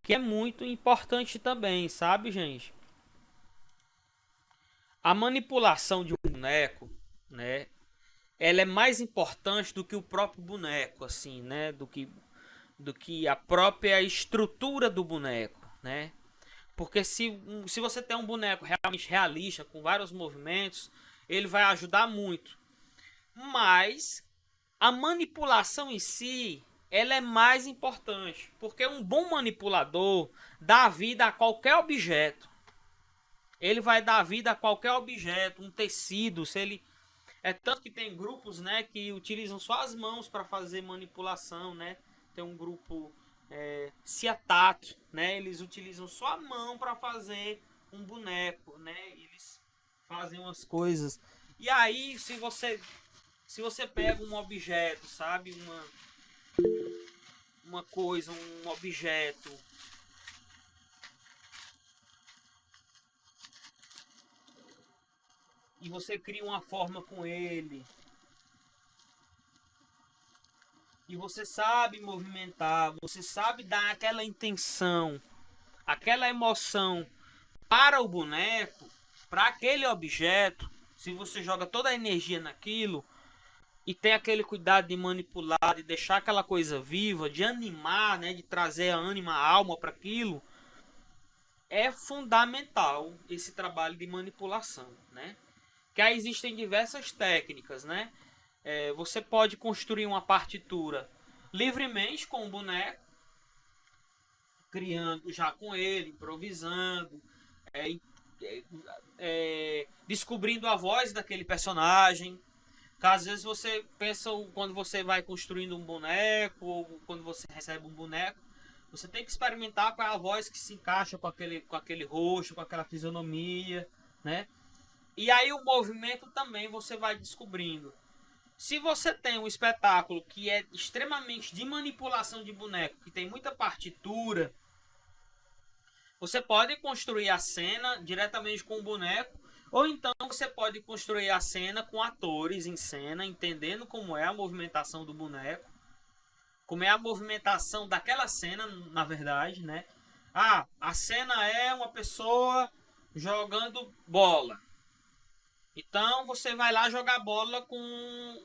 que é muito importante também, sabe, gente? A manipulação de um boneco, né? Ela é mais importante do que o próprio boneco, assim, né? Do que a própria estrutura do boneco, né? Porque se você tem um boneco realmente realista, com vários movimentos, ele vai ajudar muito. Mas a manipulação em si, ela é mais importante. Porque um bom manipulador dá vida a qualquer objeto. Ele vai dar vida a qualquer objeto, um tecido, se ele... É tanto que tem grupos, né, que utilizam só as mãos para fazer manipulação, né? Tem um grupo Ciatato, né? Eles utilizam só a mão para fazer um boneco, né? Eles fazem umas coisas. E aí, se você pega um objeto, sabe? Uma coisa, um objeto... E você cria uma forma com ele. E você sabe movimentar, você sabe dar aquela intenção, aquela emoção para o boneco, para aquele objeto. Se você joga toda a energia naquilo e tem aquele cuidado de manipular, de deixar aquela coisa viva, de animar, né, de trazer a ânima, a alma para aquilo, é fundamental esse trabalho de manipulação, né? Que aí existem diversas técnicas, né? Você pode construir uma partitura livremente com o boneco, criando já com ele, improvisando, descobrindo a voz daquele personagem. Que às vezes você pensa, quando você vai construindo um boneco, ou quando você recebe um boneco, você tem que experimentar qual é a voz que se encaixa com aquele rosto, com aquela fisionomia, né? E aí o movimento também você vai descobrindo. Se você tem um espetáculo que é extremamente de manipulação de boneco, que tem muita partitura, você pode construir a cena diretamente com o boneco, ou então você pode construir a cena com atores em cena, entendendo como é a movimentação do boneco, como é a movimentação daquela cena, na verdade, né? A cena é uma pessoa jogando bola. Então você vai lá jogar bola com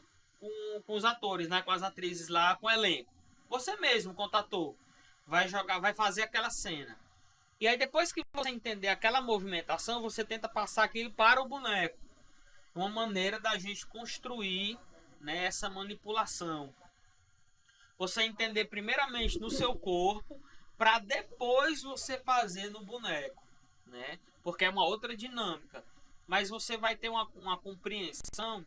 os atores, né? Com as atrizes lá, com o elenco. Você mesmo, contator, vai fazer aquela cena. E aí depois que você entender aquela movimentação, você tenta passar aquilo para o boneco. Uma maneira da gente construir né, essa manipulação. Você entender primeiramente no seu corpo, para depois você fazer no boneco, né? Porque é uma outra dinâmica. Mas você vai ter uma compreensão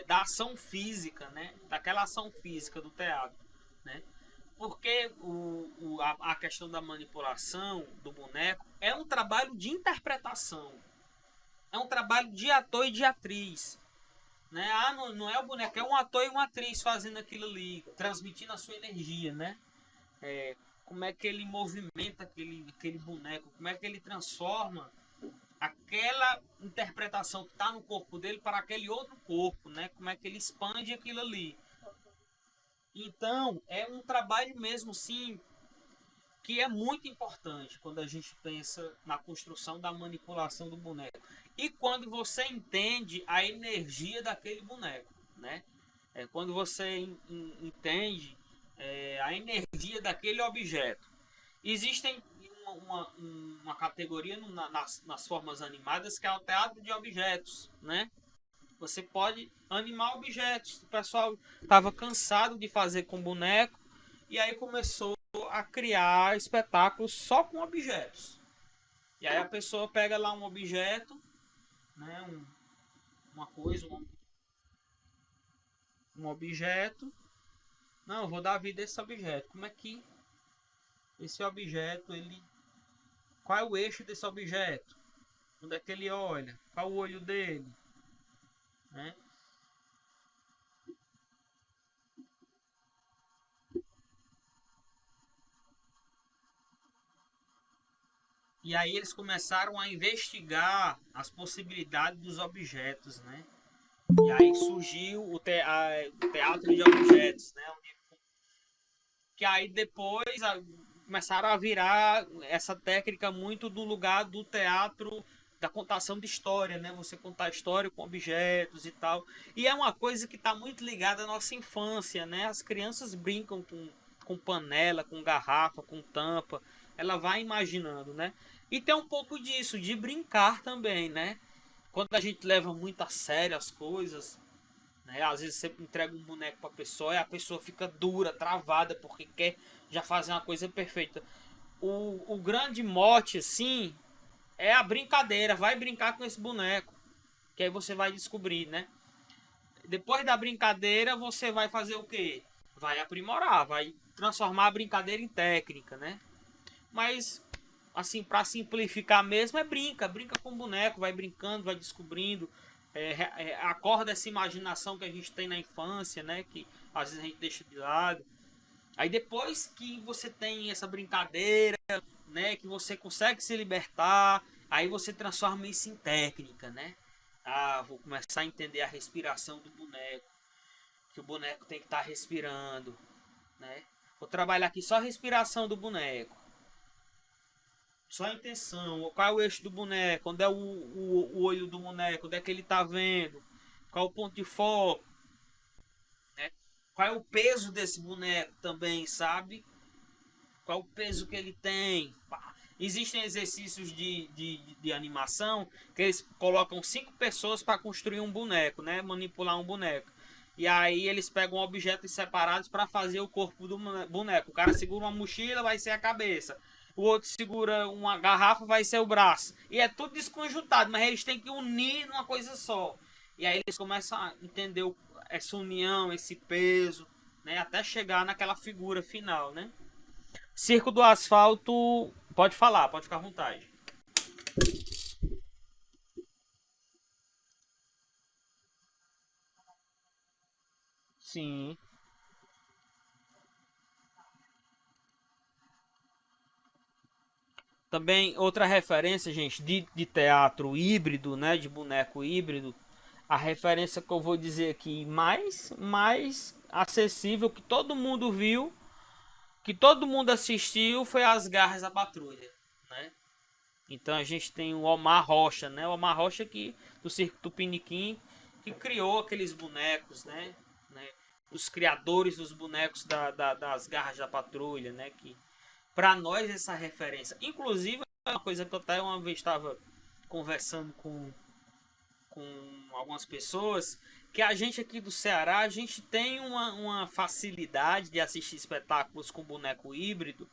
da ação física, né? Daquela ação física do teatro, né? Porque a questão da manipulação do boneco é um trabalho de interpretação. É um trabalho de ator e de atriz. Né? Não é o boneco, é um ator e uma atriz fazendo aquilo ali, transmitindo a sua energia, né? Como é que ele movimenta aquele boneco, como é que ele transforma aquela interpretação que está no corpo dele para aquele outro corpo, né? Como é que ele expande aquilo ali. Então, é um trabalho mesmo, sim, que é muito importante quando a gente pensa na construção da manipulação do boneco. E quando você entende a energia daquele boneco, né? Quando você entende a energia daquele objeto. Existem uma categoria nas formas animadas que é o teatro de objetos, né? Você pode animar objetos. O pessoal estava cansado de fazer com boneco e aí começou a criar espetáculos só com objetos. E aí a pessoa pega lá um objeto, né, uma coisa, um objeto. Não, eu vou dar vida a esse objeto. Como é que esse objeto, qual é o eixo desse objeto? Onde é que ele olha? Qual o olho dele? Né? E aí eles começaram a investigar as possibilidades dos objetos, né? E aí surgiu o teatro de objetos, né? Que aí depois começaram a virar essa técnica muito do lugar do teatro da contação de história, né? Você contar história com objetos e tal. E é uma coisa que está muito ligada à nossa infância, né? As crianças brincam com panela, com garrafa, com tampa. Ela vai imaginando, né? E tem um pouco disso, de brincar também, né? Quando a gente leva muito a sério as coisas, né? Às vezes você entrega um boneco para a pessoa e a pessoa fica dura, travada, porque quer já fazer uma coisa perfeita. O grande mote, assim, é a brincadeira. Vai brincar com esse boneco, que aí você vai descobrir, né? Depois da brincadeira, você vai fazer o quê? Vai aprimorar, vai transformar a brincadeira em técnica, né? Mas, assim, para simplificar mesmo, brinca com o boneco, vai brincando, vai descobrindo, acorda essa imaginação que a gente tem na infância, né? Que às vezes a gente deixa de lado. Aí depois que você tem essa brincadeira, né? Que você consegue se libertar, aí você transforma isso em técnica, né? Vou começar a entender a respiração do boneco, que o boneco tem que estar respirando, né? Vou trabalhar aqui só a respiração do boneco. Só a intenção, qual é o eixo do boneco, onde é o olho do boneco, onde é que ele está vendo, qual é o ponto de foco, né? Qual é o peso desse boneco também, sabe? Qual é o peso que ele tem. Existem exercícios de animação que eles colocam 5 pessoas para construir um boneco, né? Manipular um boneco. E aí eles pegam objetos separados para fazer o corpo do boneco. O cara segura uma mochila, vai ser a cabeça. O outro segura uma garrafa, vai ser o braço. E é tudo desconjuntado, mas eles têm que unir numa coisa só. E aí eles começam a entender essa união, esse peso, né? Até chegar naquela figura final, né? Circo do Asfalto, pode falar, pode ficar à vontade. Sim. Também outra referência, gente, de teatro híbrido, né, de boneco híbrido, a referência que eu vou dizer aqui mais acessível, que todo mundo viu, que todo mundo assistiu, foi As Garras da Patrulha, né? Então a gente tem o Omar Rocha, né? O Omar Rocha do Circo Tupiniquim, que criou aqueles bonecos, né? Os criadores dos bonecos das Garras da Patrulha, né? Que para nós essa referência, inclusive é uma coisa que eu até uma vez estava conversando com algumas pessoas, que a gente aqui do Ceará, a gente tem uma facilidade de assistir espetáculos com boneco híbrido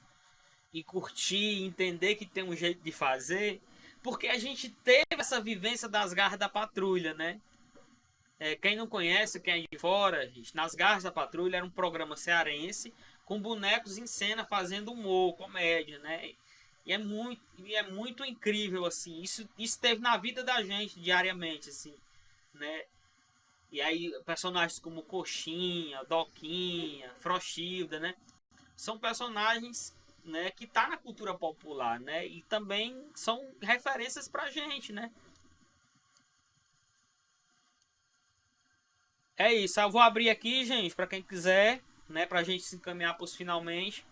e curtir, entender que tem um jeito de fazer, porque a gente teve essa vivência das Garras da Patrulha, né? Quem não conhece, quem é de fora, gente, nas Garras da Patrulha era um programa cearense com bonecos em cena fazendo humor, comédia, né? E é muito incrível, assim. Isso teve na vida da gente diariamente, assim, né? E aí personagens como Coxinha, Doquinha, Frochilda, né? São personagens, né, que tá na cultura popular, né? E também são referências pra gente, né? É isso, eu vou abrir aqui, gente, para quem quiser, né, pra gente se encaminhar pros finalmente.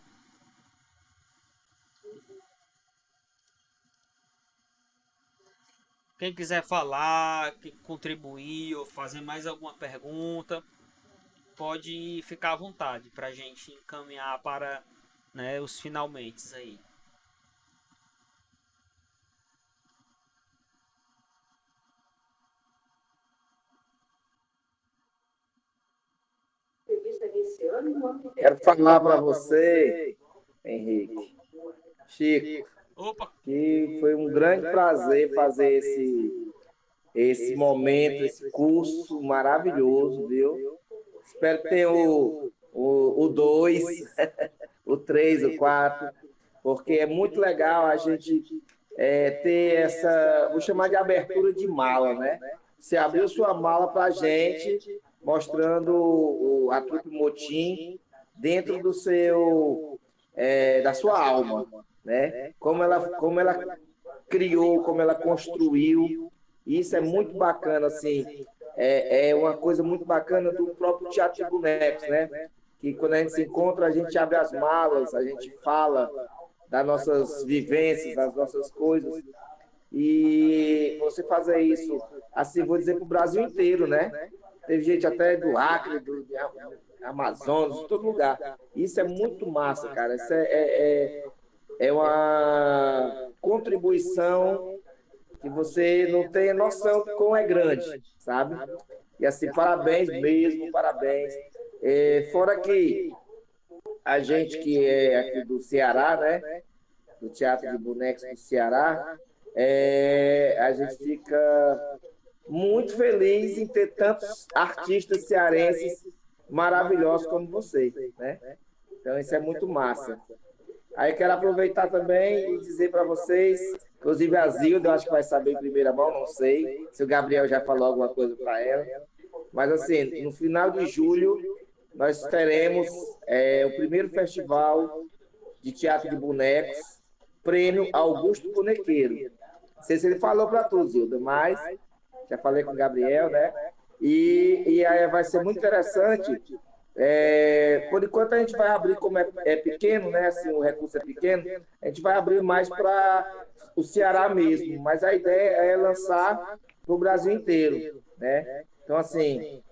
Quem quiser falar, contribuir ou fazer mais alguma pergunta, pode ficar à vontade pra gente encaminhar para, né, os finalmente aí. Quero falar para você, Henrique, Chico, Opa, que foi um grande prazer fazer esse momento, esse curso maravilhoso, viu? Espero que tenha o 2, o 3, o 4, porque é muito legal a gente ter essa, vou chamar de abertura de mala, né? Você abriu sua mala para a gente, mostrando a Trupe Motim dentro do seu, da sua alma, né? Como ela criou, como ela construiu. Isso é muito bacana, assim. É uma coisa muito bacana do próprio Teatro de Bonecos, né? Que quando a gente se encontra, a gente abre as malas, a gente fala das nossas vivências, das nossas coisas. E você fazer isso, assim, vou dizer, para o Brasil inteiro, né? Teve gente até do Acre, do Amazonas, de todo lugar. Isso é muito massa, cara. Isso é uma contribuição que você não tem noção de como é grande, sabe? E assim, parabéns mesmo, parabéns. Fora que a gente que é aqui do Ceará, né? Do Teatro de Bonecos do Ceará, a gente fica muito feliz em ter tantos artistas cearenses maravilhosos como você, né? Então isso é muito massa. Aí quero aproveitar também e dizer para vocês, inclusive a Zilda, eu acho que vai saber em primeira mão, não sei se o Gabriel já falou alguma coisa para ela, mas assim, no final de julho nós teremos o primeiro festival de teatro de bonecos, Prêmio Augusto Bonequeiro. Não sei se ele falou para tu, Zilda, mas já falei com o Gabriel, né? E aí vai ser muito interessante. Por enquanto a gente vai abrir, como é pequeno, né? Assim, o recurso é pequeno, a gente vai abrir mais para o Ceará mesmo, mas a ideia é lançar para o Brasil inteiro, né? Então, assim,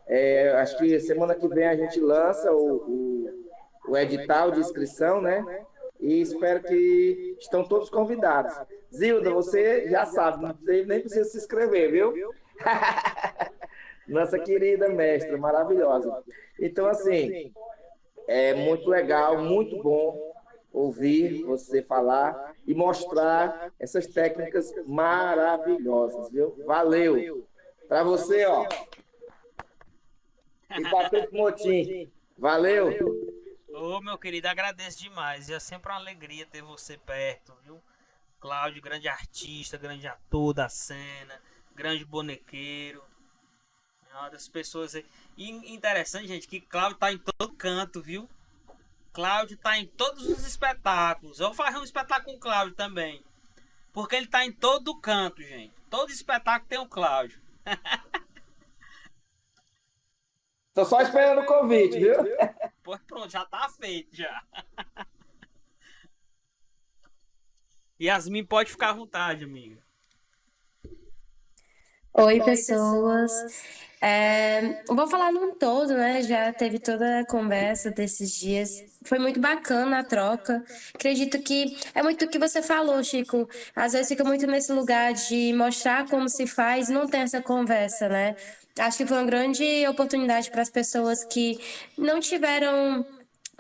acho que semana que vem a gente lança o edital de inscrição, né? E espero que estão todos convidados. Zilda, você já sabe, nem precisa se inscrever, viu? Nossa querida mestra, maravilhosa. Então, assim, é muito legal, muito bom ouvir você falar e mostrar essas técnicas maravilhosas, viu? Valeu! Para você, ó. E para Trupe Motim. Valeu! Ô, meu querido, agradeço demais. É sempre uma alegria ter você perto, viu? Cláudio, grande artista, grande ator da cena, grande bonequeiro. É uma das pessoas. E interessante, gente, que Cláudio tá em todo canto, viu? Cláudio tá em todos os espetáculos. Eu vou fazer um espetáculo com o Cláudio também. Porque ele tá em todo canto, gente. Todo espetáculo tem o Cláudio. Tô só esperando o convite, viu? Pois pronto, já tá feito já. Yasmin, pode ficar à vontade, amiga. Oi, pessoas. Vou falar num todo, né? Já teve toda a conversa desses dias. Foi muito bacana a troca. Acredito que é muito o que você falou, Chico. Às vezes fica muito nesse lugar de mostrar como se faz, e não tem essa conversa, né? Acho que foi uma grande oportunidade para as pessoas que não tiveram.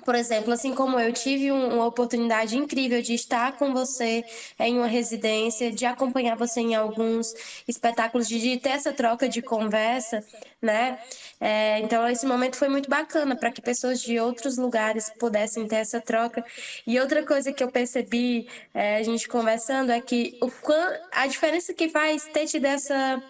Por exemplo, assim como eu tive uma oportunidade incrível de estar com você em uma residência, de acompanhar você em alguns espetáculos, de ter essa troca de conversa, né? Então, esse momento foi muito bacana para que pessoas de outros lugares pudessem ter essa troca. E outra coisa que eu percebi, a gente conversando, é que a diferença que faz ter tido essa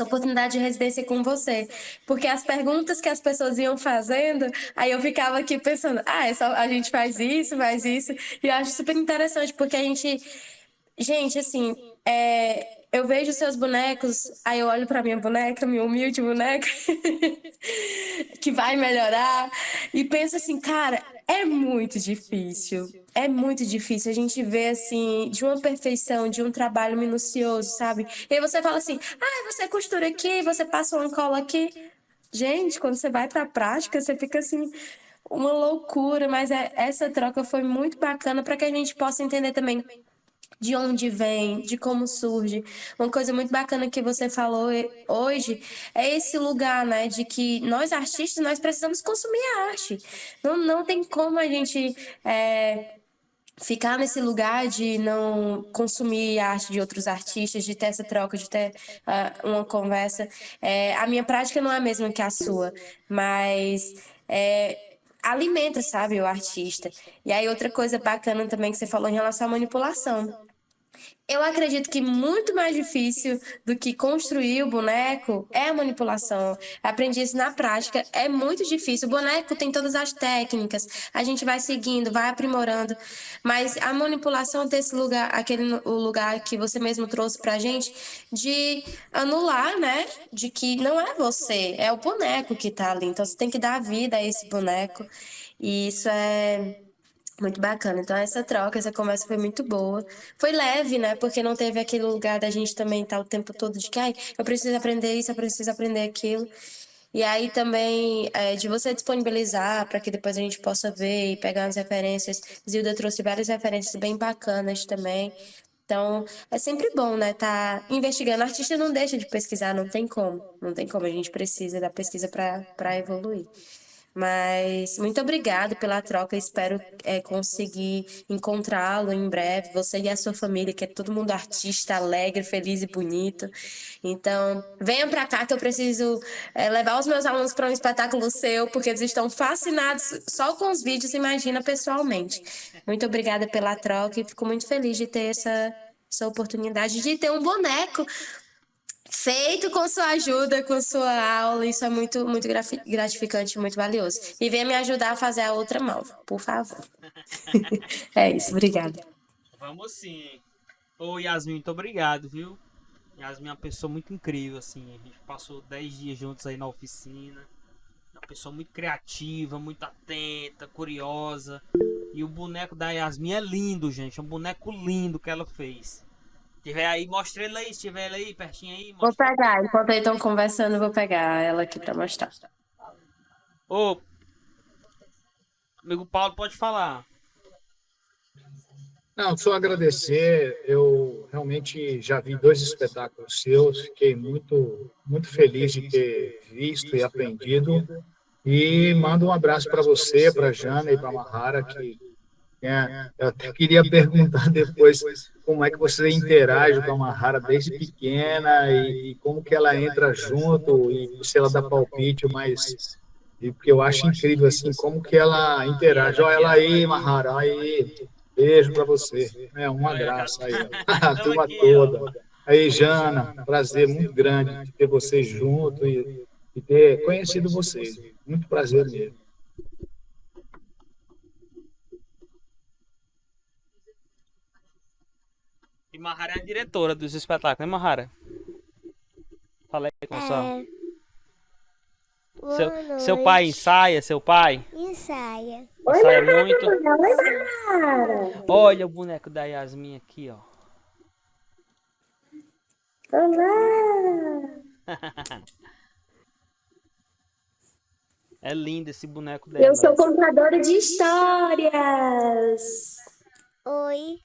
oportunidade de residência com você. Porque as perguntas que as pessoas iam fazendo, aí eu ficava aqui pensando, a gente faz isso. E eu acho super interessante, porque gente, assim, eu vejo seus bonecos, aí eu olho pra minha boneca, minha humilde boneca, que vai melhorar, e penso assim, cara, é muito difícil. É muito difícil a gente ver, assim, de uma perfeição, de um trabalho minucioso, sabe? E aí você fala assim, você costura aqui, você passa uma cola aqui. Gente, quando você vai pra prática, você fica assim, uma loucura, mas essa troca foi muito bacana para que a gente possa entender também de onde vem, de como surge. Uma coisa muito bacana que você falou hoje é esse lugar, né, de que nós artistas, nós precisamos consumir a arte. Não tem como a gente ficar nesse lugar de não consumir a arte de outros artistas, de ter essa troca, de ter uma conversa. A minha prática não é a mesma que a sua, mas alimenta, sabe, o artista. E aí outra coisa bacana também que você falou em relação à manipulação. Eu acredito que muito mais difícil do que construir o boneco é a manipulação. Aprendi isso na prática, é muito difícil. O boneco tem todas as técnicas, a gente vai seguindo, vai aprimorando, mas a manipulação tem esse lugar, o lugar que você mesmo trouxe pra gente, de anular, né? De que não é você, é o boneco que tá ali. Então você tem que dar vida a esse boneco. E isso é muito bacana. Então, essa troca, essa conversa foi muito boa. Foi leve, né? Porque não teve aquele lugar da gente também estar o tempo todo de que, eu preciso aprender isso, eu preciso aprender aquilo. E aí também de você disponibilizar para que depois a gente possa ver e pegar as referências. Zilda trouxe várias referências bem bacanas também. Então, é sempre bom, né? Tá investigando. O artista não deixa de pesquisar, não tem como. Não tem como, a gente precisa da pesquisa para evoluir. Mas muito obrigado pela troca. Espero conseguir encontrá-lo em breve. Você e a sua família, que é todo mundo artista, alegre, feliz e bonito. Então, venham para cá que eu preciso levar os meus alunos para um espetáculo seu, porque eles estão fascinados só com os vídeos, imagina pessoalmente. Muito obrigada pela troca e fico muito feliz de ter essa oportunidade de ter um boneco feito com sua ajuda, com sua aula. Isso é muito, muito gratificante, muito valioso. E venha me ajudar a fazer a outra mão, por favor. É isso, obrigada. Vamos sim. Ô, Yasmin, muito obrigado, viu? Yasmin é uma pessoa muito incrível, assim. A gente passou 10 dias juntos aí na oficina. Uma pessoa muito criativa, muito atenta, curiosa. E o boneco da Yasmin é lindo, gente. É um boneco lindo que ela fez. Se tiver aí, mostra ele aí. Se tiver ele aí, pertinho aí. Vou pegar, enquanto eles estão conversando, eu vou pegar ela aqui pra mostrar. Ô, amigo Paulo, pode falar. Não, só agradecer. Eu realmente já vi 2 espetáculos seus, fiquei muito, muito feliz de ter visto e aprendido. E mando um abraço para você, para a Jana e para a Mahara, que eu até queria perguntar depois como é que você interage com a Mahara desde pequena e como que ela entra junto e se ela dá palpite, mas porque eu acho incrível assim como que ela interage. Olha ela aí, Mahara, aí. Beijo para você. Um abraço aí, a turma toda. Aí, Jana, prazer muito grande de ter vocês juntos e ter conhecido vocês. Muito prazer mesmo. E Mahara é a diretora dos espetáculos, né, Mahara? Fala aí com seu pai ensaia, seu pai? Ensaia. Ensaia muito. Olha o boneco da Yasmin aqui, ó. Olá! É lindo esse boneco Eu dela. sou contadora de histórias. Oi.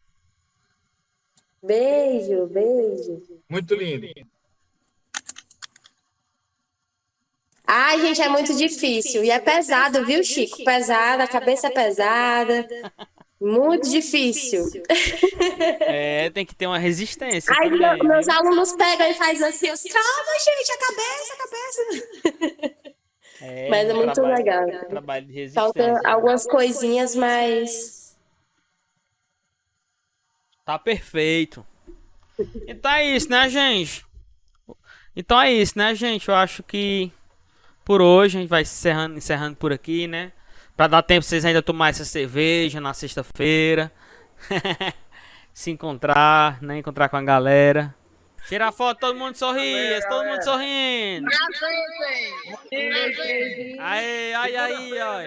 Beijo, beijo. Muito lindo. Ai, gente, é muito difícil. E é pesado, viu, Chico? Pesado, a cabeça é pesada. Muito difícil. É, tem que ter uma resistência Aí também, meus viu? alunos pegam e fazem assim, calma, gente, a cabeça. É, Mas é um muito legal. trabalho de Falta resistência. algumas coisinhas, mas Tá perfeito. Então é isso, né, gente? Eu acho que por hoje a gente vai encerrando por aqui, né? Pra dar tempo pra vocês ainda tomar essa cerveja na sexta-feira. Se encontrar, né? Encontrar com a galera. Tirar foto, todo mundo sorria, todo mundo sorrindo. Aê, ai, aí, ó.